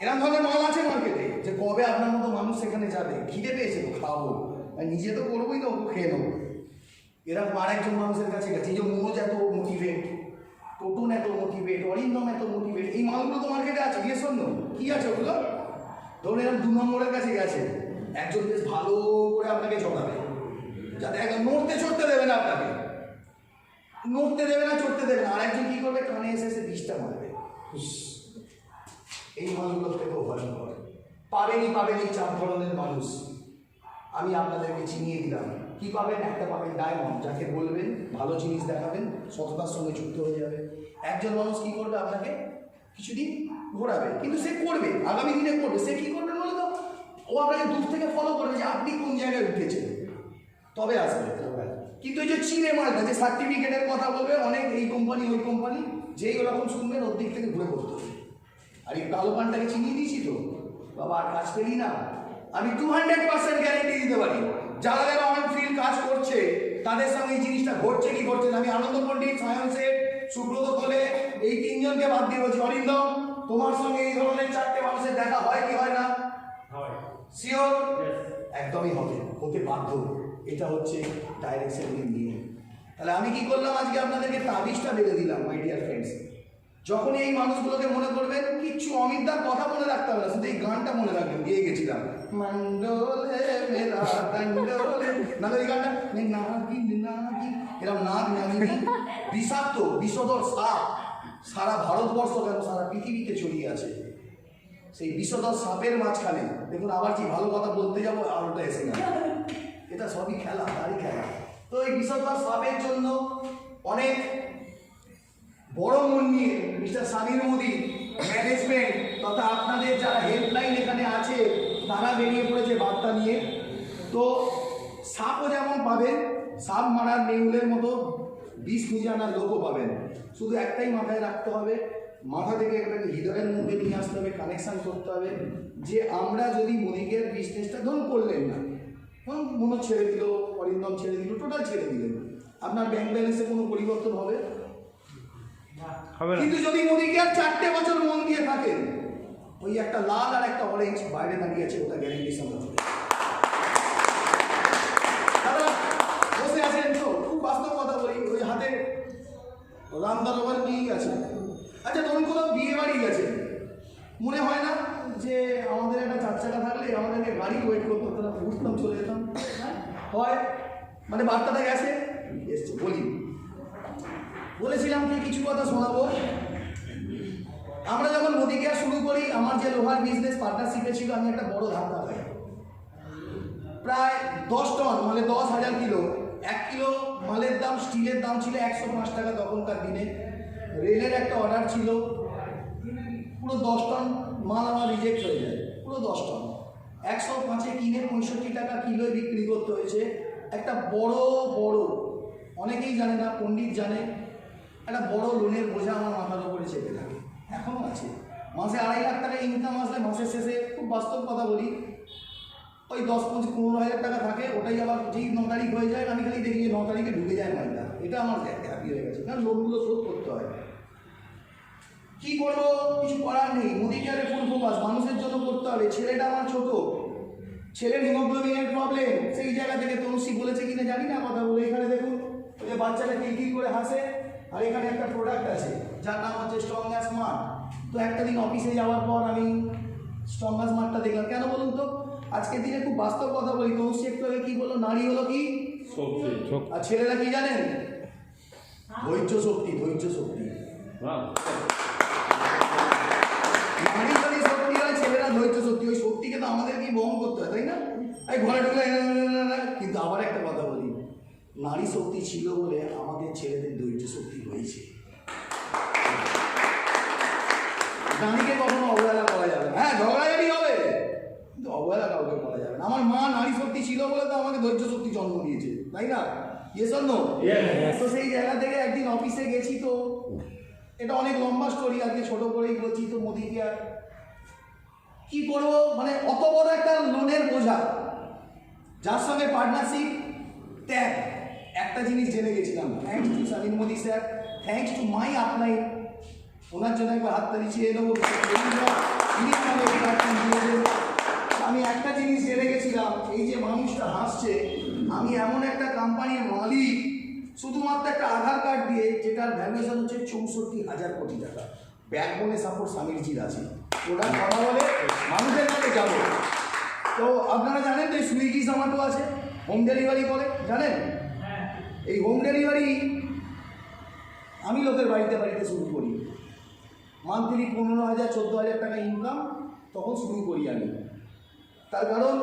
এরকম ধরনের মাল আছে মার্কেটে যে কবে আপনার মতো মানুষ সেখানে যাবে, খিদে পেয়েছে তো খাবো, নিজে তো করবোই না, ওকে খেয়ে নেবো। এরকম আরেকজন মানুষের কাছে গেছে, এই যে মনোজ এত মোটিভেট, টোটন এত মোটিভেট, অরিন্দম এত মোটিভেট, এই মালগুলো তো মার্কেটে আছে। গিয়ে শোন কি আছে ওগুলো? ধরুন এরকম 2 নম্বরের কাছে গেছে, একজন বেশ ভালো করে আপনাকে চড়াবে, যাতে একদম নড়তে চড়তে দেবে না, আপনাকে নড়তে দেবে না, চড়তে দেবে না। আর একজন কি করবে, কানে এসে বিষটা মারবে। এই মালগুলো থেকে ভয়ঙ্কর। পাবেনই 4 ধরনের মানুষ। আমি আপনাদেরকে চিনিয়ে দিলাম। কি পাবেন? একটা পাবেন ডায়মন্ড, যাকে বলবেন ভালো জিনিস দেখাবেন, সততার সঙ্গে যুক্ত হয়ে যাবে। একজন মানুষ কি করবে, আপনাকে কিছুদিন ঘোরাবে, কিন্তু সে করবে, আগামী দিনে করবে। সে কি করবে বলে তো, ও আপনাকে দূর থেকে ফলো করবে যে আপনি কোন জায়গায় উঠেছেন, তবে আসবে। কিন্তু এই যে চিনে মালটা, যে সার্টিফিকেটের কথা বলবে অনেক, এই কোম্পানি ওই কোম্পানি, যেই ওরকম শুনবেন ওর দিক থেকে ঘুরে করতে হবে। আর এই কালো পানটাকে চিনিয়ে দিয়েছি তো বাবা, আর কাজ পেলি না। আমি 200% গ্যারেন্টি দিতে পারি, যারা যারা অন ফিল্ড কাজ করছে তাদের সঙ্গে এই জিনিসটা ঘটছে কি ঘটছে না। আমি আনন্দ পণ্ডিত, সায়ন শেঠ, সুব্রত কোলে, এই 3 জনকে বাদ দিয়ে বলছি, অরিন্দম তোমার সঙ্গে এই ধরনের 4টে মানুষের দেখা হয় কি হয় না? শিওর? একদমই হবে, হতে বাধ্য। এটা হচ্ছে ডাইরেক্ট সেলিং নিয়ে। তাহলে আমি কি করলাম, আজকে আপনাদেরকে তাবিজটা বেঁধে দিলাম মাই ডিয়ার ফ্রেন্ডস। যখনই এই মানুষগুলোকে মনে করবেন, কিচ্ছু অমিতদার কথা মনে রাখতে হবে না, শুধু এই গানটা মনে রাখবেন, গিয়ে গেছিলাম মন্ডলে মেরা দণ্ডলে, না তো এই গানটা নাগিন নাগিন, এরকম নাগ নাগিনী বিষাক্ত বিষধর সাপ সারা ভারতবর্ষ কেন সারা পৃথিবীতে ছড়িয়ে আছে। সেই বিষধর সাপের মাঝখানে দেখুন আবার কি ভালো কথা বলতে যাবো আর ওটা এসে গেল, এটা সবই খেলা, তারই খেলা। তো এই বিষধর সাপের জন্য অনেক বড় মন নিয়ে মিস্টার সমীর মোদি ম্যানেজমেন্ট তথা আপনাদের যারা হেল্পলাইন এখানে আছে তারা বেরিয়ে পড়েছে বার্তা নিয়ে। তো সাপও যেমন পাবেন, সাপ মারার নেউলের মতো বিষ খুঁজে আনার লোকও পাবেন। শুধু একটাই মাথায় রাখতে হবে, মাথা থেকে এটাকে হৃদয়ের মধ্যে নিয়ে আসতে হবে, কানেকশান করতে হবে যে আমরা যদি মুদিকে বিজনেসটা ধরুন করলেন না, ধরুন মনে ছেড়ে দিল, অরিন্দম ছেড়ে দিল, টোটাল ছেড়ে দিলেন, আপনার ব্যাংক ব্যালেন্সে কোনো পরিবর্তন হবে? হবে না। কিন্তু যদি মুদিকে আর 4টে বছর মন দিয়ে থাকেন, ওই একটা লাল আর একটা অরেঞ্জ বাইরে দাঁড়িয়ে আছে, ওটা গ্যারেন্টি সঙ্গে হবে। দাদা বসে আছেন তো, খুব বাস্তব কথা বলি, ওই হাতে রামদারবার নিয়ে গেছে। আচ্ছা ধরুন কোনো বিয়ে বাড়ি গেছে, মনে হয় না যে আমাদের একটা 4 চাকা থাকলে আমাদেরকে গাড়ি ওয়েট করতে হতো না, উঠতাম চলে যেতাম? হয় মানে বার্তাটা গেছে এসছে। বলেছিলাম কি কিছু কথা শোনাবো। আমরা যখন মোদি কেয়ার শুরু করি, আমার যে লোহার বিজনেস পার্টনারশিপে ছিল, আমি একটা বড় ধাক্কা পাই, প্রায় 10 টন মানে 10,000 কিলো। 1 কিলো মালের দাম, স্টিলের দাম ছিল 105 টাকা তখনকার দিনে। রেলের একটা অর্ডার ছিল, পুরো 10 টন মাল আমার রিজেক্ট হয়ে যায়, পুরো 10 টন। 105-এ কিনে 65 টাকা কিলোয় বিক্রি করতে হয়েছে। একটা বড় অনেকেই জানে না, পণ্ডিত জানে, একটা বড় লোনের বোঝা আমার মাথার উপরে চেপে থাকে, এখনও আছে। মাসে 2.5 লাখ টাকা ইনকাম আসলে মাসের শেষে, খুব বাস্তব কথা বলি, ওই 10-15 হাজার টাকা থাকে, ওটাই আবার যেই 9 তারিখ হয়ে যায় আমি খালি দেখি যে 9 তারিখে ঢুকে যায় মালটা, এটা আমার হ্যাপি হয়ে গেছে, কারণ লোনগুলো শোধ করতে হয়। কী করবো, কিছু করার নেই, মোদি কেয়ারে ফুল ফোকাস, মানুষের জন্য করতে হবে। ছেলেটা আমার ছোট, ছেলের হিমোগ্লোবিনের প্রবলেম, সেই জায়গা থেকে তনুশ্রী বলেছে কিনা জানি না, কথা বলে এখানে দেখুন ওই যে বাচ্চাটা কিলকিল করে হাসে, আর এখানে একটা প্রোডাক্ট আছে যার নাম হচ্ছে স্ট্রংগাস মার্ট। তো একটা দিন অফিসে যাওয়ার পর আমি স্ট্রংগাস মার্টটা দেখলাম, কেন বলুন তো, আজকের দিনে খুব বাস্তব কথা বলি, তনুশ্রী একটু আগে কী বললো, নারী হলো কি আর ছেলেরা কি জানেন, ধৈর্য শক্তি। নারী যদি শক্তি হয়, ছেলেরা ধৈর্য শক্তি। ওই শক্তিকে তো আমাদেরকেই বহন করতে হয়, তাই না? এই ঘরে ঢুকলে, কিন্তু আবার একটা কথা বলি, নারী শক্তি ছিল বলে আমাদের ছেলেদের ধৈর্য শক্তি হয়েছে। নারীকে কখনো অবহেলা করা যাবে না। হ্যাঁ ঝগড়াঝাড়ি হবে, কিন্তু অবহেলা কাউকে করা যাবে না। আমার মা নারী শক্তি ছিল বলে তো আমাকে ধৈর্য শক্তি জন্ম দিয়েছে, তাই না? Yes or no? তো সেই জায়গা থেকে একদিন অফিসে গেছি, তো এটা অনেক লম্বা স্টোরি, আজকে ছোট করেই বলছি। তো মোদি কেয়ার কী করবো, মানে অত বড় একটা লোনের বোঝা, যার সঙ্গে পার্টনারশিপ ত্যাগ। একটা জিনিস জেনে গেছিলাম, thanks to Samir Modi sir, thanks to my upline, ওনার জন্য একবার হাততালি চেয়ে নেবো। আমি একটা জিনিস জেনে গেছিলাম, এই যে মানুষটা হাসছে, আমি এমন একটা কোম্পানির মালিক শুধুমাত্র একটা আধার কার্ড দিয়ে, যেটার ভ্যালুয়েশন হচ্ছে 64,000 কোটি টাকা। ব্যাকবোনে সাপোর্ট সমীরজির আছে, ওরা কথা বলে মানুষের কাছে যাবো। তো আপনারা জানেন তো সুইগি জোম্যাটো আছে, হোম ডেলিভারি করে, জানেন? এই হোম ডেলিভারি আমি লোকের বাড়িতে শুরু করি, মান্থলি 15,000 14,000 টাকা ইনকাম তখন শুরু করি আমি। তার কারণ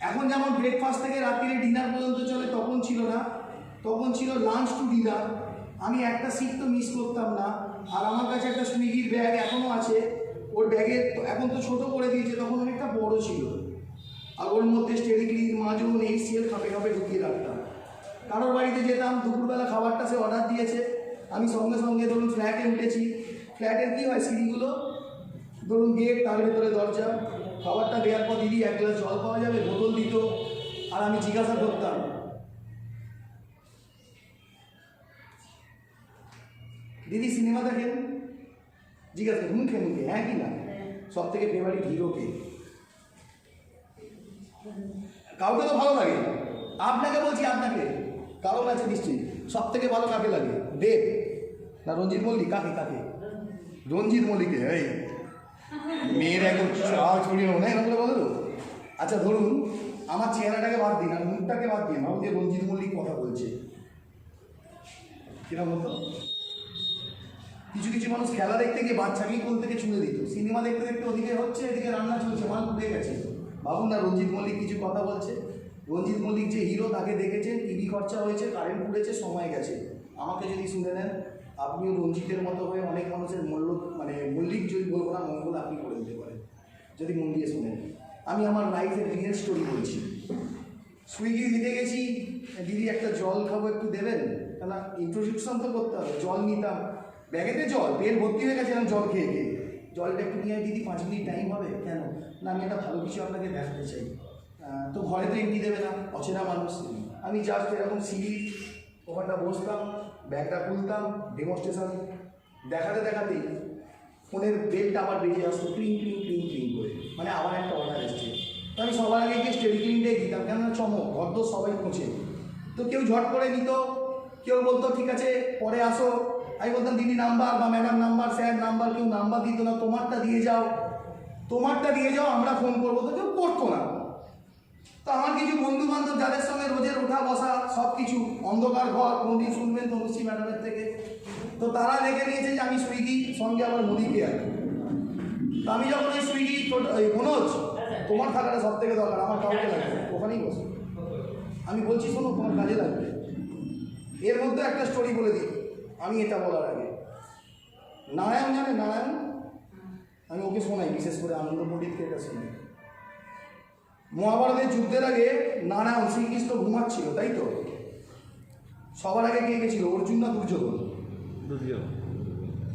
এখন যেমন ব্রেকফাস্ট থেকে রাত্রিরে ডিনার পর্যন্ত চলে, তখন ছিল না, তখন ছিল লাঞ্চ টু ডিনার। আমি একটা সিট তো মিস করতাম না। আর আমার কাছে একটা সুইগির ব্যাগ এখনও আছে, ওর ব্যাগে এখন তো ছোটো করে দিয়েছে, তখন অনেকটা বড় ছিল, আর ওর মধ্যে স্টেরিক্লিন, মাজুন, HCL খাপে ঢুকিয়ে রাখতাম। কারোর বাড়িতে যেতাম, দুপুরবেলা খাবারটা সে অর্ডার দিয়েছে, আমি সঙ্গে সঙ্গে ধরুন ফ্ল্যাটে উঠেছি, ফ্ল্যাটের কী হয় সিঁড়িগুলো, ধরুন গেট, তার ভেতরে দরজা, খাবারটা দেওয়ার পর দিদি 1 গ্লাস জল পাওয়া যাবে, বোতল দিত, আর আমি জিজ্ঞাসা করতাম, দিদি সিনেমা দেখেন? জিজ্ঞাসা মুখে হ্যাঁ কি না? সব থেকে ফেভারিট হিরো কে? কাউকে তো ভালো লাগে, আপনাকে বলছি, আপনাকে কারণ আছে নিশ্চয়ই, সব থেকে ভালো কাকে লাগে? দেব। না রঞ্জিত মল্লিক কাকে কাকে রঞ্জিত মল্লিকে এই মেয়ের একদম চাল ছড়িয়ে না এরকম করে বলে তো। আচ্ছা ধরুন আমার চেহারাটাকে বাদ দিন আর মুখটাকে বাদ দিন, ভাবুন যে রঞ্জিত মল্লিক কথা বলছে, কিরকম বলতো? কিছু কিছু মানুষ খেলা দেখতে গিয়ে বাচ্চাকেই কোল থেকে ছুঁড়ে দিত, সিনেমা দেখতে দেখতে ওদিকে হচ্ছে এদিকে রান্না চলছে, মাল ফুটে গেছে। ভাবুন না রঞ্জিত মল্লিক কিছু কথা বলছে। রঞ্জিত মল্লিক যে হিরো তাকে দেখেছেন, টিভি খরচা হয়েছে, কারেন্ট পুড়েছে, সময় গেছে। আমাকে যদি শুনে নেন আপনিও রঞ্জিতের মতো হয়ে অনেক মানুষের মল্লিক যদি বলবো না মঙ্গল আপনি করে দিতে পারেন যদি মন দিয়ে শুনেন। আমি আমার লাইফের রিয়েল স্টোরি বলছি। সুইগি দিতে গেছি, দিদি একটা জল খাবো একটু দেবেন, কেন ইন্ট্রোডিউকশন তো করতে হবে। জল নিতাম, ব্যাগেতে জল, পেট ভর্তি হয়ে গেছিলাম জল খেয়ে খেয়ে। জলটা একটু নিয়ে দিদি 5 মিনিট টাইম হবে, কেন না আমি একটা ভালো কিছু আপনাকে দেখাতে চাই। তো ঘরে তো এমনি দেবে না, অচেনা মানুষ। আমি জাস্ট এরকম সিঁড়ি ওখানটা বসতাম, ব্যাগটা খুলতাম, ডেমনস্ট্রেশন দেখাতে দেখাতেই ফোনের বেলটা আবার বেজে আসতো ক্লিং ক্লিং ক্লিং ক্লিং করে, মানে আবার একটা অর্ডার এসছে। তো আমি সবার আগে গিয়ে স্টেডি ক্লিনটাই দিতাম, কেননা চমক ঘর সবাই পৌঁছে। তো কেউ ঝট করে নিত, কেউ বলতো ঠিক আছে পরে আসো। আমি বলতাম দিদি নাম্বার বা ম্যাডাম নাম্বার, স্যার নাম্বার, কেউ নাম্বার দিত না। তোমারটা দিয়ে যাও, তোমারটা দিয়ে যাও, আমরা ফোন করবো। তো কেউ করতো না। তো আমার কিছু বন্ধু বান্ধব যাদের সঙ্গে রোজের ওঠা বসা সব কিছু, অন্ধকার ঘর, কোনদিন শুনবেন তনুশ্রী ম্যাডামের থেকে, তো তারা দেখে নিয়েছে যে আমি সুইগি সঙ্গে আবার মুদিকে আছি। তো আমি যখন ওই সুইগি মনোজ তোমার থাকাটা সব থেকে দরকার, আমার কাউকে লাগবে, ওখানেই বসে আমি বলছি শোনো তোমার কাজে লাগবে। এর মধ্যে একটা স্টোরি বলে দিই আমি এটা বলার আগে। নারায়ণ জানে নারায়ণ, আমি ওকে শোনাই, বিশেষ করে আনন্দ পণ্ডিতকে এটা শোনাই। মহাভারতের যুদ্ধের আগে নারায়ণ শ্রীকৃষ্ণ ঘুমাচ্ছিল, তাই তো? সবার আগে কে গেছিল, অর্জুন না দুর্যোধন?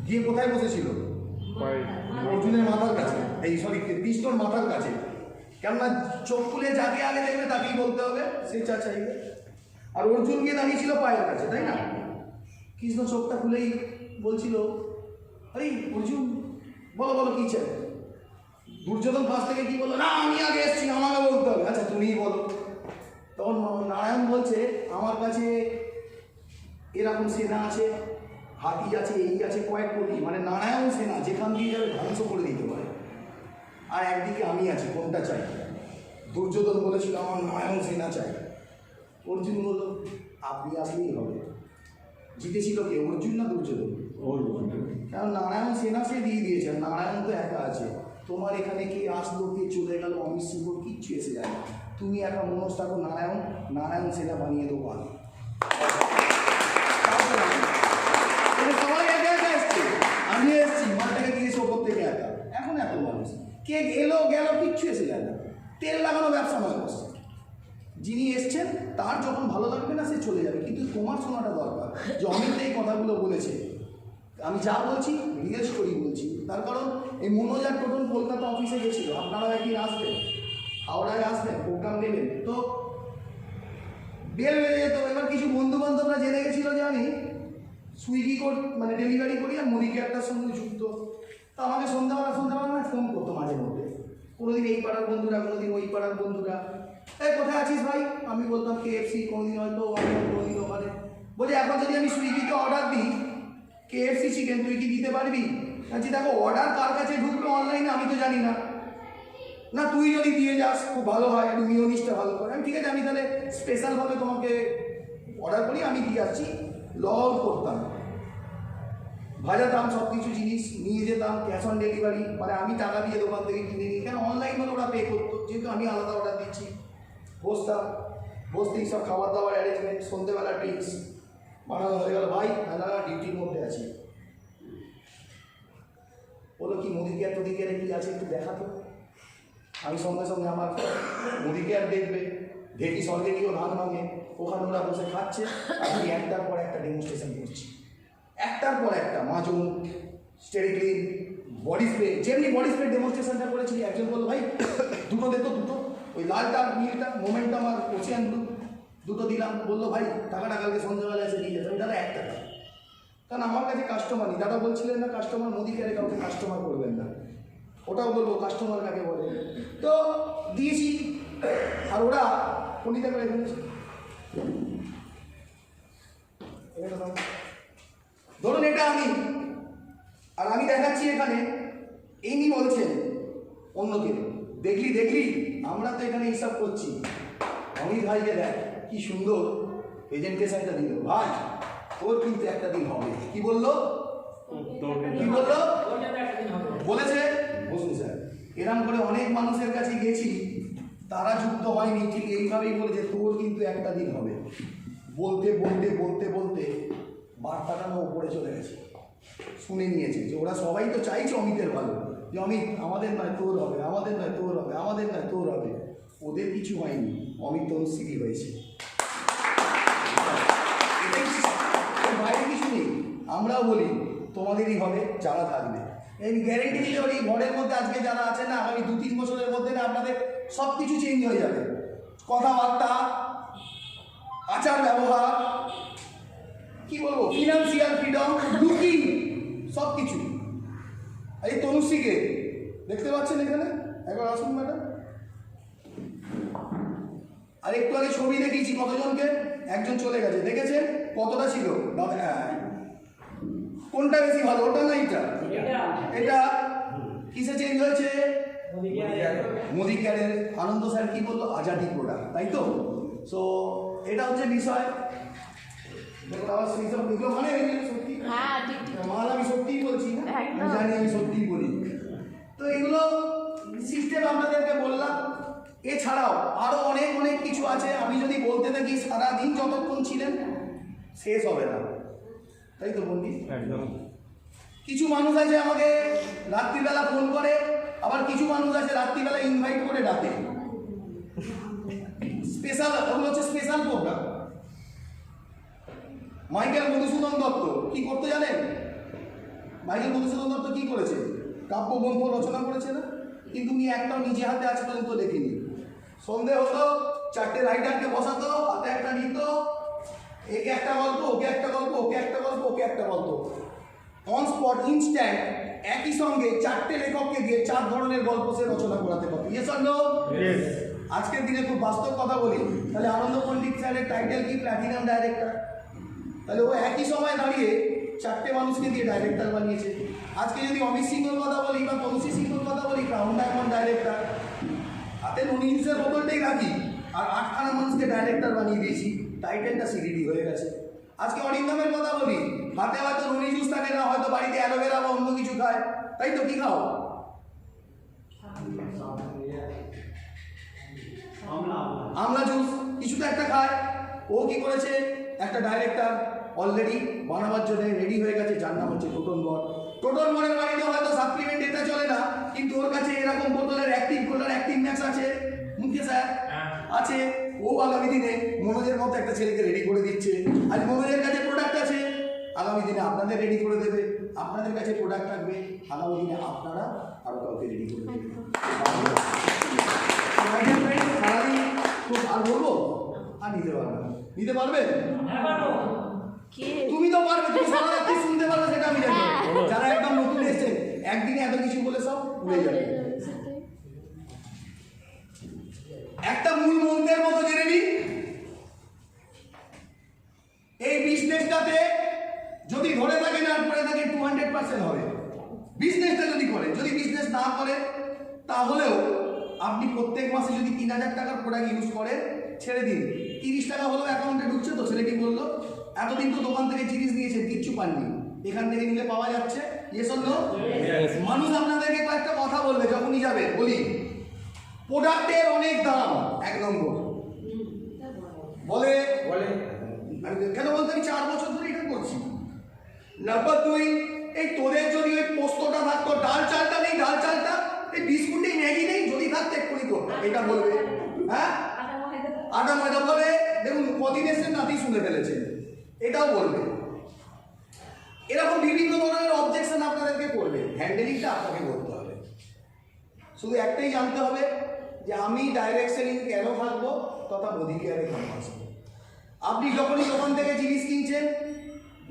গিয়ে কোথায় বসেছিল? অর্জুনের মাথার কাছে, কৃষ্ণর মাথার কাছে। কেননা চোখ খুলে যাকে আগে দেখবে তাকেই বলতে হবে, সে চা চাইবে। আর অর্জুন গিয়ে দাঁড়িয়েছিল পায়ের কাছে, তাই না? কৃষ্ণ চোখটা খুলেই বলছিল আরে অর্জুন বলো বলো কি চাই। দুর্যোধন পাশ থেকে কি বললো, না আমি আগে এসছি, আমাকে বলতে হবে। আচ্ছা তুমিই বলো। তখন নারায়ণ বলছে আমার কাছে এরকম সেনা আছে, হাতি আছে, এই আছে, কয়েক কোটি, মানে নারায়ণ সেনা যেখান দিয়ে যাবে ধ্বংস করে দিতে পারে। আর একদিকে আমি আছি, কোনটা চাই? দুর্যোধন বলেছিল আমার নারায়ণ সেনা চাই। অর্জুন বলল আপনি আসলেই হবে। জিতেছিল কে, অর্জুন না দুর্যোধন? কারণ নারায়ণ সেনা সে দিয়ে দিয়েছে, নারায়ণ তো একা আছে। তোমার এখানে কে আসলো কে চলে গেল অমিত সিংহ কিচ্ছু এসে যায় না। তুমি একা মনোজ ঠাকুর নারায়ণ, নারায়ণ সেনা বানিয়ে দেবো আমি। সবাই একা একা এসছে, আমি এসছি, মাঠটাকে দিয়েছি ওপর থেকে একা। এখন এত মানুষ কে এলো গেল কিচ্ছু এসে যায় না। তেল লাগানো ব্যবসা নয় বসে, যিনি এসছেন তার যখন ভালো লাগবে না সে চলে যাবে, কিন্তু তোমার শোনাটা দরকার যে অমিত এই কথাগুলো বলেছে। আমি যা বলছি রিয়েল স্টোরি বলছি, তার কারণ এই মনোজ আর টোটন কলকাতা অফিসে গেছিলো, আপনারাও একদিন আসবেন, হাওড়ায় আসবেন, প্রোগ্রাম দেবেন, তো বেল বেড়ে যেত। এবার কিছু বন্ধু বান্ধবরা জেনে গেছিলো যে আমি সুইগি মানে ডেলিভারি করি আর মুদি ক্যাবটার সঙ্গে যুক্ত। তো আমাকে সন্ধ্যাবেলা না ফোন করতো মাঝে মধ্যে, কোনোদিন এই পাড়ার বন্ধুরা, কোনোদিন ওই পাড়ার বন্ধুরা, এই কোথায় আছিস ভাই? আমি বলতাম KFC, কোনোদিন হয়তো কোনোদিন ওখানে। বলছে এখন যদি আমি সুইগিতে অর্ডার দিই KFC চিকেন, তুই কি দিতে পারবি? বলছি দেখো অর্ডার কার কাছে ঢুকবে অনলাইনে আমি তো জানি না, না তুই যদি দিয়ে যাস খুব ভালো হয়, একটু মিওনিসটা ভালো করে। আমি ঠিক আছে আমি তাহলে স্পেশালভাবে তোমাকে অর্ডার করি, আমি দিয়ে আসছি। লগ আউট করতাম, ভাজাতাম সব কিছু জিনিস, নিয়ে যেতাম ক্যাশ অন ডেলিভারি, মানে আমি টাকা দিয়ে দোকান থেকে কিনে নিই, কেন অনলাইন হলে ওরা পে করতো, যেহেতু আমি আলাদা অর্ডার দিচ্ছি। বসতাম, বসতেই সব খাবার দাবার অ্যারেঞ্জমেন্ট, সন্ধ্যেবেলা ড্রিঙ্কস বানানো হয়ে গেল। ভাই না ডিউটির মধ্যে আছি, বলো কি মুদি কেয়ার টুদি কেয়ারে কি আছে একটু দেখাতো। আমি সঙ্গে সঙ্গে আমার মুদি কেয়ার দেখবে, ঢেকি স্বর্গে গিয়েও ধান ভাঙে, ওখানে ওরা বসে খাচ্ছে, আমি একটার পর একটা ডেমনস্ট্রেশন করছি, একটার পর একটা মাজন, স্টেরিক্লিন, বডি স্প্রে। যেমনি বডি স্প্রে ডেমনস্ট্রেশনটা করেছি, একজন বললো ভাই দুটো দে তো, দুটো ওই লালটা নীলটা মোমেন্টাম আর ওশিয়ান ব্লু দুটো দিলাম। বললো ভাই টাকাটা কালকে সন্ধ্যাবেলা এসে দিয়ে যেতে। আমি দাদা একটা টাকা, কারণ আমার কাছে কাস্টমার নেই। দাদা বলছিলেন না কাস্টমার মুদি কেয়ারে কাউকে কাস্টমার করবেন না, ওটাও বলবো কাস্টমার কাকে বলে। তো দিয়েছি, আর ওরা কোনটা করে ফেলেছে। ধরুন এটা আমি, দেখলি দেখলি আমরা তো এখানে হিসাব করছি। অমিত ভাইকে দেখ কি সুন্দর প্রেজেন্টেশনটা দিল। ভাই ওর কিন্তু একটা দিন হবে। কি বললো? কি বললো? ওর জন্য একটা দিন হবে। বলেছে। বসুন স্যার। এরম করে অনেক মানুষের কাছে গেছি, তারা যুক্ত হয়নি, ঠিক এইভাবেই বলেছে তোর কিন্তু একটা দিন হবে। বলতে বলতে বলতে বলতে বার্তাটা না উপরে চলে গেছে, শুনে নিয়েছে যে ওরা সবাই তো চাইছে অমিতের ভালো, যে অমিত আমাদের নয় তোর হবে, আমাদের নয় তোর হবে, আমাদের নয় তোর হবে। ওদের কিছু হয়নি, অমিত তনুশ্রী হয়েছে। এর বাইরে কিছু নেই। আমরাও বলি তোমাদেরই হবে যারা থাকবে। এই গ্যারেন্টি দিতে পারি ঘরের মধ্যে আজকে যারা আছে না, আগামী 2-3 বছরের মধ্যে না আপনাদের সব কিছু চেঞ্জ হয়ে যাবে। কথাবার্তা, আচার ব্যবহার, কি বলবো, ফিনান্সিয়াল ফ্রিডম, লুকিং, সব কিছু। এই তনুশ্রীকে দেখতে পাচ্ছেন এখানে, একবার আসুন ম্যাডাম। আর একটু আগে ছবি দেখিয়েছি কতজনকে, একজন চলে গেছে, দেখেছেন কতটা ছিল? হ্যাঁ, কোনটা বেশি ভালো, ওটা না এটা? এটা কিসে চেঞ্জ হয়েছে? মোদি কেয়ারের। আনন্দ স্যার কি বললো? আজাদি প্রোডাক্ট, তাই তো? সো এটা হচ্ছে বিষয়। দেখুন আমার সেই সব এগুলো মানে সত্যি, হ্যাঁ ঠিক ঠিক। মাল আমি সত্যিই বলছি, না আমি জানি আমি সত্যিই বলি। তো এগুলো সিস্টেম আপনাদেরকে বললাম। এছাড়াও আরো অনেক অনেক কিছু আছে, আমি যদি বলতে থাকি সারাদিন যতক্ষণ ছিলেন শেষ হবে না, তাই তো বন্ধু? একদম। কিছু মানুষ আছে আমাকে রাত্রিবেলা ফোন করে, আবার কিছু মানুষ আছে রাত্রিবেলা ইনভাইট করে ডাকে। স্পেশাল, ওগুলো হচ্ছে স্পেশাল প্রোগ্রাম। মাইকেল মধুসূদন দত্ত কি করতে জানেন? মাইকেল মধুসূদন দত্ত কি করেছে? কাব্যগ্রন্থ রচনা করেছে না? কিন্তু উনি একটাও নিজে হাতে আজ পর্যন্ত লেখেনি। সন্ধে হতো, 4টে রাইটারকে বসাতো, হাতে একটা নিত, একে একটা গল্প, ওকে একটা গল্প, ওকে একটা গল্প, ওকে একটা গল্প, অন স্পট ইনস্ট্যান্ট একই সঙ্গে 4টে লেখককে দিয়ে 4 ধরনের গল্প সে রচনা করাতে পারত। Yes or no? Yes. আজকের দিনে খুব বাস্তব কথা বলি, তাহলে আনন্দ পণ্ডিত স্যারের টাইটেল কি? Platinum director. তাহলে ও একই সময় দাঁড়িয়ে 4টে মানুষকে দিয়ে ডাইরেক্টর বানিয়েছে। আজকে যদি অমিত সিংহর কথা বলি বা তনুশ্রী সিংহর কথা বলি, ক্রাউন ডায়মন্ড ডাইরেক্টর। হাতে নুনি জুসের বোতলটাই রাখি আর 8খানা মানুষকে ডাইরেক্টর বানিয়ে দিয়েছি, টাইটেলটা সিডিডি হয়ে গেছে। আজকে অরিন্দমের কথা বলি, হাতে হয়তো নুনি জুস থাকে না, হয়তো বাড়িতে অ্যালোভেরা বা অন্য কিছু খায়, তাই তো? কি খাও? আমলা জুস, কিছু তো একটা খায়। ও কি করেছে? একটা ডাইরেক্টর অলরেডি বানাবার জন্য রেডি হয়ে গেছে, যার নাম হচ্ছে টোটন বর। টোটন বরের বাড়িতে হয়তো সাপ্লিমেন্ট এটা চলে না, কিন্তু ওর কাছে এরকম বোতলের অ্যাক্টিভ কোলার, অ্যাক্টিভ ম্যাক্স আছে, মুখে স্যার আছে। ও আগামী দিনে মনোজের মতো একটা ছেলেকে রেডি করে দিচ্ছে। আজ মনোজের কাছে প্রোডাক্ট আছে, আগামী দিনে আপনাদের রেডি করে দেবে। আপনাদের কাছে প্রোডাক্ট থাকবে, আগামী দিনে আপনারা আরো কাউকে রেডি করে দেবেন। সারাদিন খুব আর বলবো আর নিতে পারবে না। নিতে পারবে? হ্যাঁ পারবো। কে? তুমি তো পারবে, তুমি সারা রাত কি শুনতে পারবে সেটা আমি জানি। যারা একদম নতুন এসেছেন একদিনে এত কিছু বলে সব উড়ে যাবে। একটা মূল মন্ত্রের মতো জেনে নিন, এই বিজনেসটাতে যদি ধরে থাকেন আর পড়ে থাকেন 200% হবে। বিজনেসটা যদি করেন, যদি বিজনেস না করেন তাহলেও আপনি প্রত্যেক মাসে যদি 3000 টাকার প্রোডাক্ট ইউজ করেন, ছেড়ে দিন, 30 টাকা হলেও অ্যাকাউন্টে ঢুকছে। তো ছেলেটি বললো এতদিন তো দোকান থেকে জিনিস নিয়েছেন, কিচ্ছু পাননি, এখান থেকে নিলে পাওয়া যাচ্ছে। Yes or no? মানুষ আপনাদেরকে কয়েকটা কথা বলবে যখনই যাবে, বলি প্রোডাক্টের অনেক দাম, 1 নম্বর বলে আমি কেন বলতে, আমি 4 বছর ধরে এটা করছি। নাম্বার 2, এই তোদের যদি ওই পোস্তটা থাকতো, ডাল চালটা নেই, ডাল চালটা, এই বিস্কুট নেই, ম্যাগি নেই, যদি থাকতো এক্ষুনি করতো, এটা বলবে। হ্যাঁ, আটা ময়দা বলে। দেখুন কদিন এসে নাতি শুনে ফেলেছে, এটাও বলবে। এরকম বিভিন্ন ধরনের অবজেকশন আপনাদেরকে করবে, হ্যান্ডেলিংটা আপনাকে করতে হবে। শুধু একটাই জানতে হবে যে আমি ডাইরেক্ট সেলিং কেন থাকবো, তথা মোদি কেয়ারে কেন আসবো। আপনি যখনই দোকান থেকে জিনিস কিনছেন,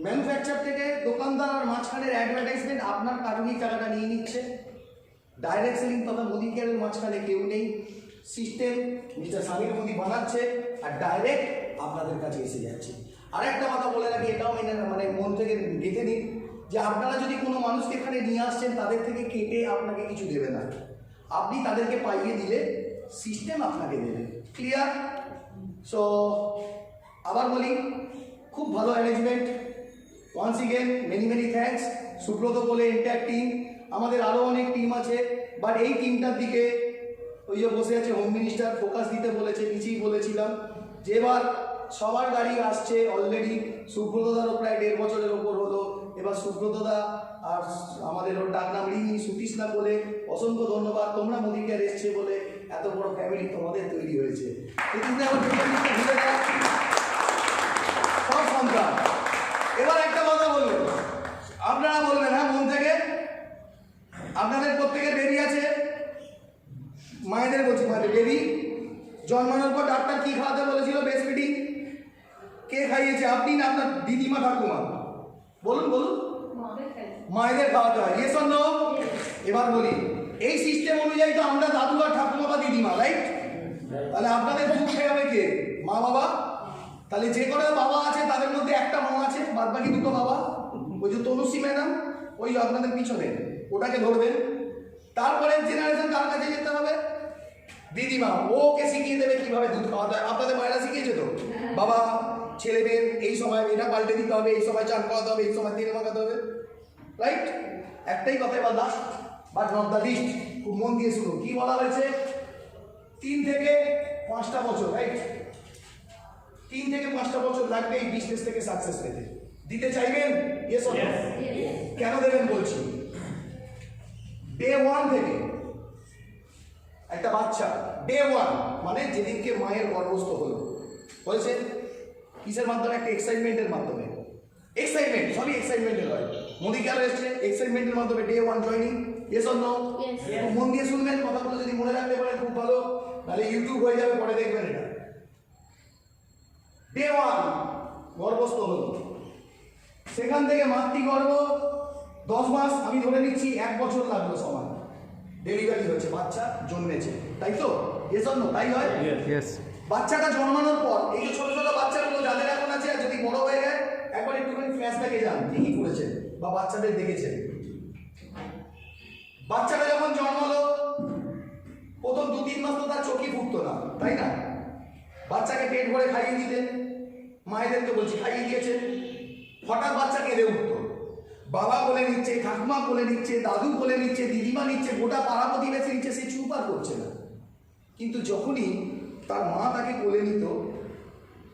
ম্যানুফ্যাকচার থেকে দোকানদার আর মাঝখানের অ্যাডভার্টাইজমেন্ট আপনার কারণেই টাকাটা নিয়ে নিচ্ছে। ডাইরেক্ট সেলিং তথা মোদি কেয়ারের মাঝখানে কেউ নেই। সিস্টেম মিস্টার সামির মোদি বানাচ্ছে আর ডাইরেক্ট আপনাদের কাছে এসে যাচ্ছে। আর একটা কথা বলে রাখি, এটাও মানে মন থেকে গেঁথে নিন, যে আপনারা যদি কোনো মানুষকে এখানে নিয়ে আসছেন, তাদের থেকে কেটে আপনাকে কিছু দেবে না। আপনি তাদেরকে পাইয়ে দিলে সিস্টেম আপনাকে দেবে। ক্লিয়ার? সো আবার বলি, খুব ভালো arrangement. Once again many many thanks. Subrata বলে এন্টায়ার টিম, আমাদের আরও অনেক টিম আছে, বাট এই টিমটার দিকে ওই যে বসে আছে হোম মিনিস্টার ফোকাস দিতে বলেছে, নিচেই বলেছিলাম যে এবার সবার গাড়ি আসছে অলরেডি। সুব্রতদারও প্রায় 1.5 বছরের ওপর হলো। এবার সুব্রতদা আর আমাদের ওর ডাক নাম রিনি সুতীশনা বলে, অসংখ্য ধন্যবাদ। তোমরা মোদি কেয়ার এসছে বলে এত বড় ফ্যামিলি তোমাদের তৈরি হয়েছে। সব সন্তান। এবার একটা কথা বলবো, আপনারা বলবেন হ্যাঁ মন থেকে, আপনাদের প্রত্যেকের বেবি আছে, মায়েদের বলছি, মায়েদের বেবি জন্মানোর পর ডাক্তার কি খাওয়াতে বলেছিল? Breast feeding. কে খাইয়েছে, আপনি না আপনার দিদিমা ঠাকুমা? বলুন বলুন। মায়েদের খাওয়াতে হয়, ইয়েস অর নো? এবার বলি, এই সিস্টেম অনুযায়ী তো আমরা দাদু আর ঠাকুমা বা দিদিমা, রাইট? তাহলে আপনাদের দুধ খাওয়াবে কে? মা বাবা। তাহলে যে কটা বাবা আছে তাদের মধ্যে একটা মা আছে, বাদ বাকি দুটো বাবা। ওই যে তনুশ্রী ম্যাডাম, ওই যে আপনাদের পিছনে, ওটাকে ধরবেন। তারপরে জেনারেশন কার কাছে যেতে হবে? দিদিমা, ওকে শিখিয়ে দেবে কিভাবে দুধ খাওয়াতে হয়। আপনাদের মায়েরা শিখিয়েছে তো? বাবা ছেলে মেয়ের এই সময় এটা পাল্টে দিতে হবে, এই সময় চান খাওয়াতে হবে, এই সময় তেল মাখাতে হবে, রাইট? একটাই কথা, এবার last but not the least, খুব মন দিয়ে শুনুন। কি বলা হয়েছে? 3 থেকে 5টা বছর, রাইট? 3 থেকে 5টা বছর লাগবে এই বিজনেস থেকে সাকসেস পেতে। দিতে চাইবেন? Yes or no? কেন দেবেন বলছি। ডে 1 থেকে একটা বাচ্চা, ডে 1 মানে যেদিনকে মায়ের গর্ভস্থ হলো, হয়েছে কিসের মাধ্যমে? একটা এক্সাইটমেন্টের মাধ্যমে। এক্সাইটমেন্ট, সবই এক্সাইটমেন্টের হয়। মোদি কেয়ার এসছে এক্সাইটমেন্টের মাধ্যমে, day 1 joining. Yes or no? মন দিয়ে শুনবেন কথাগুলো, যদি মনে রাখতে পারেন খুব ভালো, তাহলে ইউটিউব হয়ে যাবে, পরে দেখবেন এটা। ডে 1 গর্ভস্থ হলো, সেখান থেকে মাতৃগর্ভ 10 মাস, আমি ধরে নিচ্ছি 1 বছর লাগলো সময়, ডেলিভারি হয়েছে, বাচ্চা জন্মেছে, তাই তো? Yes or no? তাই হয়? ইয়েস। বাচ্চাটা জন্মানোর পর এই যে ছোট ছোট বাচ্চাগুলো যাদের এখন আছে, আর যদি বড় হয়ে যায় একবার একটুখানি ফ্ল্যাশব্যাকে যান, কি কি করেছেন বা বাচ্চাদের দেখেছেন। বাচ্চাটা যখন জন্মালো প্রথম 2-3 মাস তো তার চোখই ফুটতো না, তাই না? বাচ্চাকে পেট ভরে খাইয়ে দিতেন, মায়েদেরকে বলছি খাইয়ে দিয়েছেন। হঠাৎ বাচ্চা কেঁদে উঠতো, বাবা বলে নিচ্ছে, ঠাকুমা বলে নিচ্ছে, দাদু বলে নিচ্ছে, দিদিমা নিচ্ছে, গোটা পাড়া প্রতিবেশী নিচ্ছে, সে চুপ আর করছে না। কিন্তু যখনই তার মা তাকে কোলে নিত,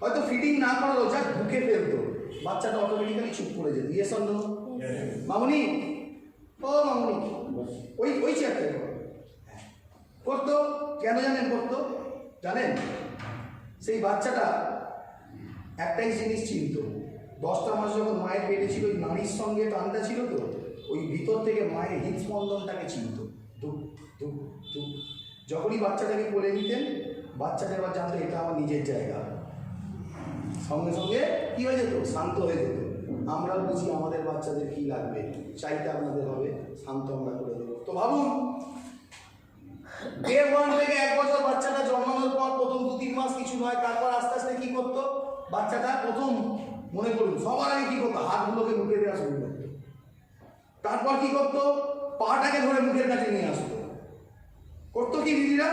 হয়তো ফিডিং না করালো, যা বুকে ফেলতো, বাচ্চাটা অটোমেটিক্যালি চুপ করে যেত। Yes or no? মামুনি, ও মামুনি, ওই চেয়ারটা করতো। কেন জানেন করতো? জানেন, সেই বাচ্চাটা একটাই জিনিস চিনত, 10টা মাস যখন মায়ের পেটে ছিল, ওই নারীর সঙ্গে টানটা ছিল তো, ওই ভিতর থেকে মায়ের হৃদস্পন্দনটাকে চিনত। ধুপ ধুপ ধুপ। যখনই বাচ্চাটাকে কোলে নিতেন, বাচ্চাটা এবার জানতো এটা আমার নিজের জায়গা, সঙ্গে সঙ্গে কি হয়ে যেত? শান্ত হয়ে যেত। আমরা বুঝি আমাদের বাচ্চাদের কি লাগবে, চাইতে আপনাদের হবে, শান্ত আমরা করে দেবো। তো ভাবুন, ডে 1 থেকে 1 বছর বাচ্চাটা জন্মানোর পর প্রথম 2-3 মাস কিছু নয়, তারপর আস্তে আস্তে কি করতো বাচ্চাটা? প্রথম মনে করুন সবার আগে কি করতো? হাতগুলোকে মুখে দেওয়া শুরু করতো। তারপর কি করতো? পাটাকে ধরে মুখের কাছে নিয়ে আসতো। করতো কি দিদিরা?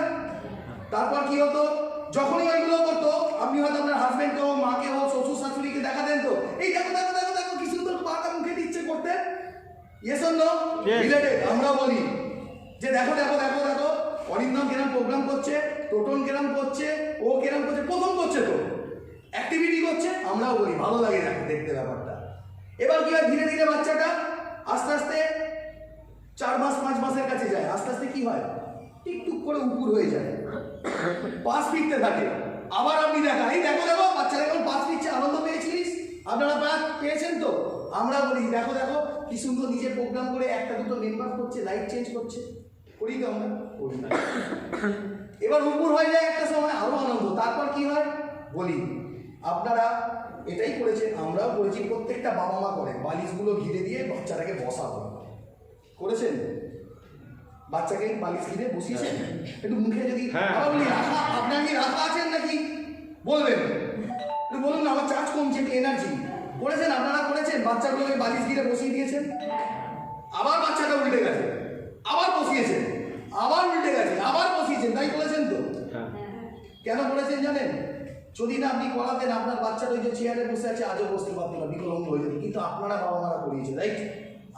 তারপর কি হতো? যখনই ওইগুলো করতো, আপনি হয়তো আপনার হাজবেন্ডকে হোক, মাকে হোক, শ্বশুর শাশুড়িকে দেখাতেন তো, এই দেখো দেখো দেখো দেখো কি সুন্দর পাটা মুখে দিচ্ছে করতে। Yes or no? রিলেটেড। আমরা বলি যে দেখো দেখো দেখো দেখো অরিন্দম কেরম প্রোগ্রাম করছে, টোটন কেরম করছে, ও কেরম করছে, প্রথম করছে তো অ্যাক্টিভিটি করছে, আমরাও বলি ভালো লাগে দেখতে ব্যাপারটা। এবার কি হয়? ধীরে ধীরে বাচ্চাটা আস্তে আস্তে 4 মাস 5 মাসের কাছে যায়, আস্তে আস্তে কি হয়? টিকটুক করে উপর হয়ে যায়, পাশ ফিরতে থাকে। আবার আপনি দেখান, এই দেখো দেখো বাচ্চা যখন পাশ ফিরছে, আনন্দ পেয়েছিস? আপনারা পেয়েছেন তো? আমরা বলি দেখো দেখো কি সুন্দর নিজে প্রোগ্রাম করে একটা দুটো মেম্বার করছে, লাইট চেঞ্জ করছে, করি তো আমরা? করি না। এবার উপর হয়ে যায় একটা সময়, আরো আনন্দ। তারপর কি হয় বলি, আপনারা এটাই করেছেন, আমরাও করেছি, প্রত্যেকটা বাবা মা করে, বালিশগুলো ঘিরে দিয়ে বাচ্চাটাকে বসাবো, করেছেন? বাচ্চাকে বালিশ ঘিরে বসিয়েছেন, একটু মুখে যদি বলি রাখা, আপনার কি রাখা আছেন নাকি বলবেন? একটু বলুন না, আমার চার্জ কমছে, একটু এনার্জি। করেছেন? আপনারা করেছেন? বাচ্চাগুলোকে বালিশ ঘিরে বসিয়ে দিয়েছেন, আবার বাচ্চাটা উল্টে গেছে, আবার বসিয়েছেন, আবার উল্টে গেছে, আবার বসিয়েছেন, তাই বলেছেন তো? হ্যাঁ। কেন বলেছেন জানেন? যদি না আপনি করাতেন আপনার বাচ্চাটা ওই যে চেয়ারে বসে আছে আজও বসতে পারতো না, বিকলঙ্গ হয়ে যেত। কিন্তু আপনারা বাবা মারা করিয়েছে, রাইট?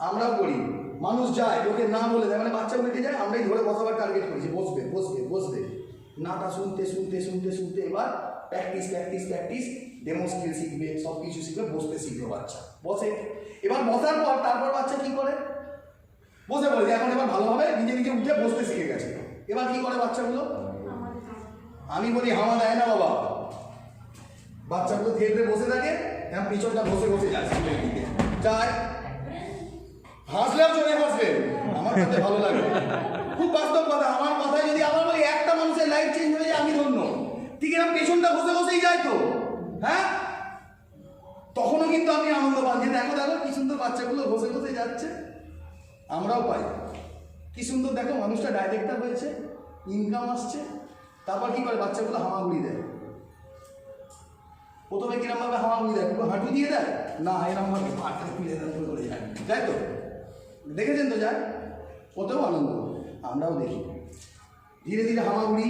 আমরাও করি। মানুষ যায় লোকে না বলে দেয়, মানে বাচ্চা উঠে যায়, আমরাই ধরে বসাবার টার্গেট করেছি, বসবে বসবে বসবে। নাটা শুনতে শুনতে শুনতে শুনতে এবার practice practice practice, demo skill শিখবে, সব কিছু শিখবে, বসতে শিখবে বাচ্চা। বসে, এবার বসার পর তারপর বাচ্চা কি করে? বসে বলে যে এখন এবার ভালোভাবে নিজে নিজে উঠে বসতে শিখে গেছে। এবার কি করে বাচ্চাগুলো? আমি বলি হাওয়া দেয় না বাবা, বাচ্চাগুলো থিয়েটারে বসে থাকে, এখন পিছনটা বসে বসে যাচ্ছে যায়, হাসলেও চলে হাসবে, আমার কাছে ভালো লাগে। খুব বাস্তব কথা, আমার মাথায় যদি আবার বলি একটা মানুষের লাইফ চেঞ্জ হয়ে যায় আমি ধন্য। ঠিক এরকম পেছনটা বসে বসেই যায় তো, হ্যাঁ? তখনও কিন্তু আমি আনন্দ পাই যে দেখো দেখো কি সুন্দর বাচ্চাগুলো বসে বসে যাচ্ছে, আমরাও পাই। কি সুন্দর দেখো মানুষটা ডাইরেক্টর হয়েছে, ইনকাম আসছে। তারপর কি করে বাচ্চাগুলো হামাগুড়ি দেয়। প্রথমে কিরম ভাবে হামাগুড়ি দেয়? পুরো হাঁটু দিয়ে দেয় না, এরকম ভাবে পাটা খুলে দেয় করে যায়, তাই তো? দেখেছেন তো? যায়, ওতেও আনন্দ, আমরাও দেখি। ধীরে ধীরে হামাগুড়ি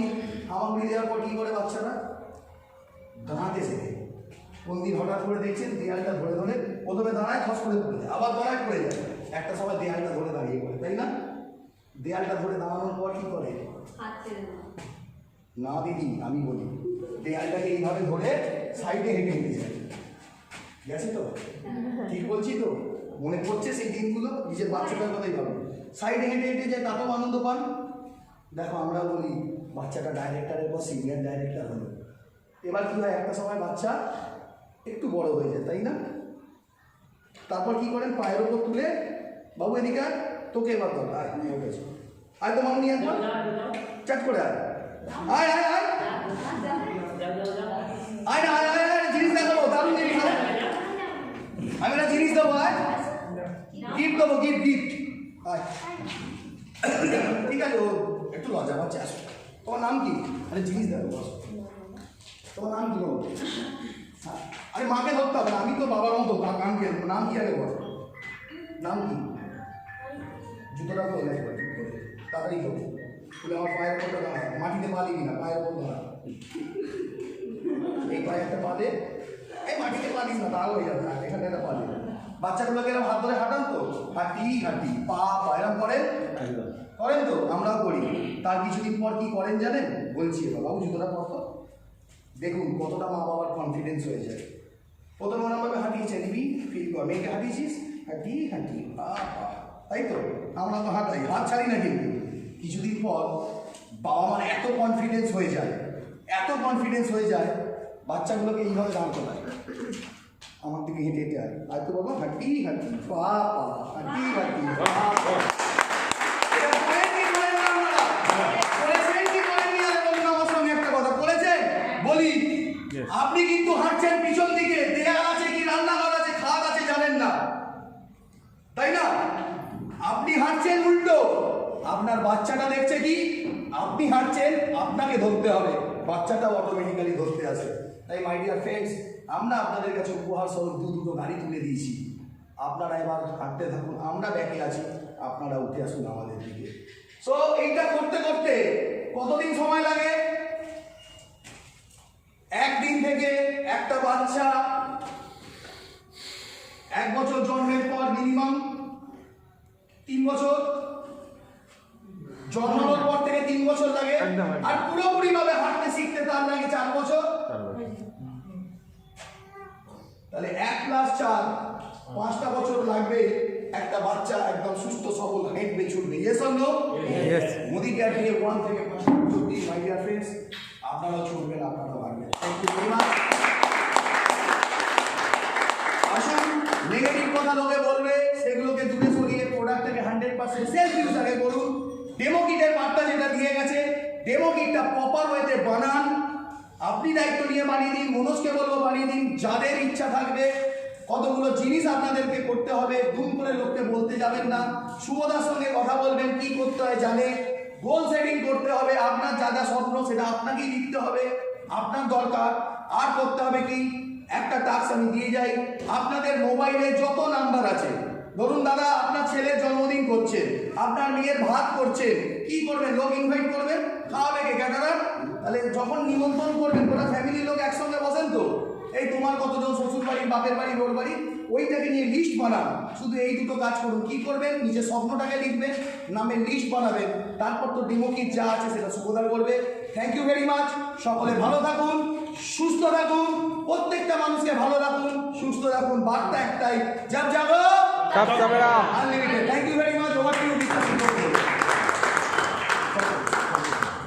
দেওয়ার পর কী করে বাচ্চারা? দাঁড়াতে শেখে। কোন দিন হঠাৎ করে দেখছেন দেয়ালটা ধরে ধরে প্রথমে দাঁড়ায়, খস করে পড়ে যায়, আবার দাঁড়ায় পড়ে যায়, একটা সময় দেয়ালটা ধরে দাঁড়িয়ে পড়ে, তাই না? দেয়ালটা ধরে দাঁড়ানোর পর কী করে? না দিদি, আমি বলি দেয়ালটাকে এইভাবে ধরে সাইডে হেঁটে হেঁটে যায়। গেছে তো? ঠিক বলছি তো? মনে পড়ছে সেই দিনগুলো? নিজের বাচ্চাটার কথাই ভাবো, সাইডে হেঁটে হেঁটে যায়, তাতেও আনন্দ পান। দেখো আমরা বলি বাচ্চাটা ডাইরেক্টরের পর সিনিয়র ডাইরেক্টর হলো। এবার কী হয়? একটা সময় বাচ্চা একটু বড় হয়ে যায়, তাই না? তারপর কি করেন? পায়ের ওপর তুলে, বাবু এদিকে আয়, তোকে এবার দরকার, আয় আয় তো মামনি, চাট করে আয় আয় আয় আয় আয় না আয় আয় আয়, জিনিস দেখাবো, দারুণ জিনিস। আমি একটা জিনিস দেবো, আয় গিফট দেবো, গিফট গিফট, আয়। ঠিক আছে, ও একটু লজ্জা পাচ্ছে, আসো। তোমার নাম কি? আরে জিনিস দেবো, বসো। তোমার নাম কি বলো? আরে মাকে ধরতে হবে না, আমি তো বাবার মতো কানকে, নাম কি আগে বলো? নাম কি? জুতোটা তো তাড়াতাড়ি করবো, বলে আমার পায়ের ওপরটা দাঁড়ায়, মাটিতে পা দিবি না, পায়ের ওপর দাঁড়া। এই পায়ে একটা পা দে, এই মাটিতে পা দিস না, তাহলে হয়ে যাবে না, এখানে একটা পা দিবে। বাচ্চাগুলোকে এরকম হাত ধরে হাঁটান তো, হাঁটি হাঁটি পা এরকম করেন, করেন তো? আমরাও করি। তার কিছুদিন পর কি করেন জানেন? বলছি এবার, বাবু জুতোটা পরতো। দেখুন কতটা মা বাবার কনফিডেন্স হয়ে যায়। প্রথমে ওরমভাবে হাঁটিয়েছে, নিবি ফিল কর, মেয়েকে হাঁটিয়েছিস, হাঁটি হাঁটি তাই তো? আমরা তো হাঁটাই, হাত ছাড়ি না। কিন্তু কিছুদিন পর বাবা মার এত কনফিডেন্স হয়ে যায়, এত কনফিডেন্স হয়ে যায়, বাচ্চাগুলোকে এইভাবে দাঁড় করায়, আমার দিকে হেঁটে হেঁটে আয়, আর তো বাবা হাঁটি হাঁটি পা হাঁটি হাঁটি বলি। আপনি কিন্তু হাঁটছেন পিছন দিকে, দেয়াল আছে কি রান্নাঘর আছে খাট আছে জানেন না, তাই না? আপনি হাঁটছেন উল্টো, আপনার বাচ্চাটা দেখছে কি আপনি হাঁটছেন, আপনাকে ধরতে হবে, বাচ্চাটা অটোমেটিক্যালি ধরতে আসে। তাই মাই ডিয়ার ফ্রেন্ডস, আমরা আপনাদের কাছে উপহার স্বরূপ দুটো গাড়ি তুলে দিয়েছি, আপনারা এবার হাঁটতে থাকুন, আমরা ব্যাকে আছি, আপনারা উঠে আসুন আমাদের দিকে। সো এইটা করতে করতে কতদিন সময় লাগে? একদিন থেকে একটা বাচ্চা 1 বছর জন্মের পর মিনিমাম 3 বছর, জন্মানোর পর থেকে 3 বছর লাগে, আর পুরোপুরি ভাবে হাঁটতে শিখতে তার লাগে 4 বছর। তাহলে 1 + 4 5টা বছর লাগবে একটা বাচ্চা একদম সুস্থ সবল হেঁটবে ছুটবে। Yes or no? Yes. Modi care থেকে 1 থেকে 5 বছর দিন, মাই ডিয়ার ফ্রেন্ডস, আপনারাও ছুটবেন, আপনারাও হাঁটবেন। Thank you very much. আসুন, নেগেটিভ কথা লোকে বলবে সেগুলোকে দূরে সরিয়ে প্রোডাক্টটাকে 100% সেলফ ইউজ আগে করুন। ডেমো কিটের বার্তা যেটা দিয়ে গেছে, ডেমো কিটটা প্রপার ওয়েতে বানান, আপনি দায়িত্ব নিয়ে বানিয়ে দিন, মনোজকে বলবো বানিয়ে দিন। যাদের ইচ্ছা থাকবে, কতগুলো জিনিস আপনাদেরকে করতে হবে, দুম করে লোককে বলতে যাবেন না, শুভদার সঙ্গে কথা বলবেন, কি করতে হয় জানে, গোল সেটিং করতে হবে, আপনার যা যা স্বপ্ন সেটা আপনাকেই লিখতে হবে, আপনার দরকার। আর করতে হবে কি, একটা টাস্ক আমি দিয়ে যাই, আপনাদের মোবাইলে যত নাম্বার আছে ধরুন দাদা আপনার ছেলের জন্মদিন করছেন, আপনার মেয়ের ভাত করছেন, কি করবেন? লোক ইনভাইট করবেন, খাওয়াবে কে? ক্যাটারার। তাহলে যখন নিমন্ত্রণ করবেন গোটা ফ্যামিলির লোক একসঙ্গে বসেন তো, এই তোমার কতজন শ্বশুর বাড়ি, বাপের বাড়ি, ওর বাড়ি, ওইটাকে নিয়ে লিস্ট বানান। শুধু এই দুটো কাজ করুন। কি করবেন? নিজের স্বপ্নটাকে লিখবেন, নামের লিস্ট বানাবেন, তারপর তো ডেমো কিট যা আছে সেটা সুবিধা করবে। Thank you very much. সকলে ভালো থাকুন, সুস্থ থাকুন, প্রত্যেকটা মানুষকে ভালো রাখুন, সুস্থ রাখুন। বার্তা একটাই, জব জাগো সব camera unlimited. Thank you very much. Over two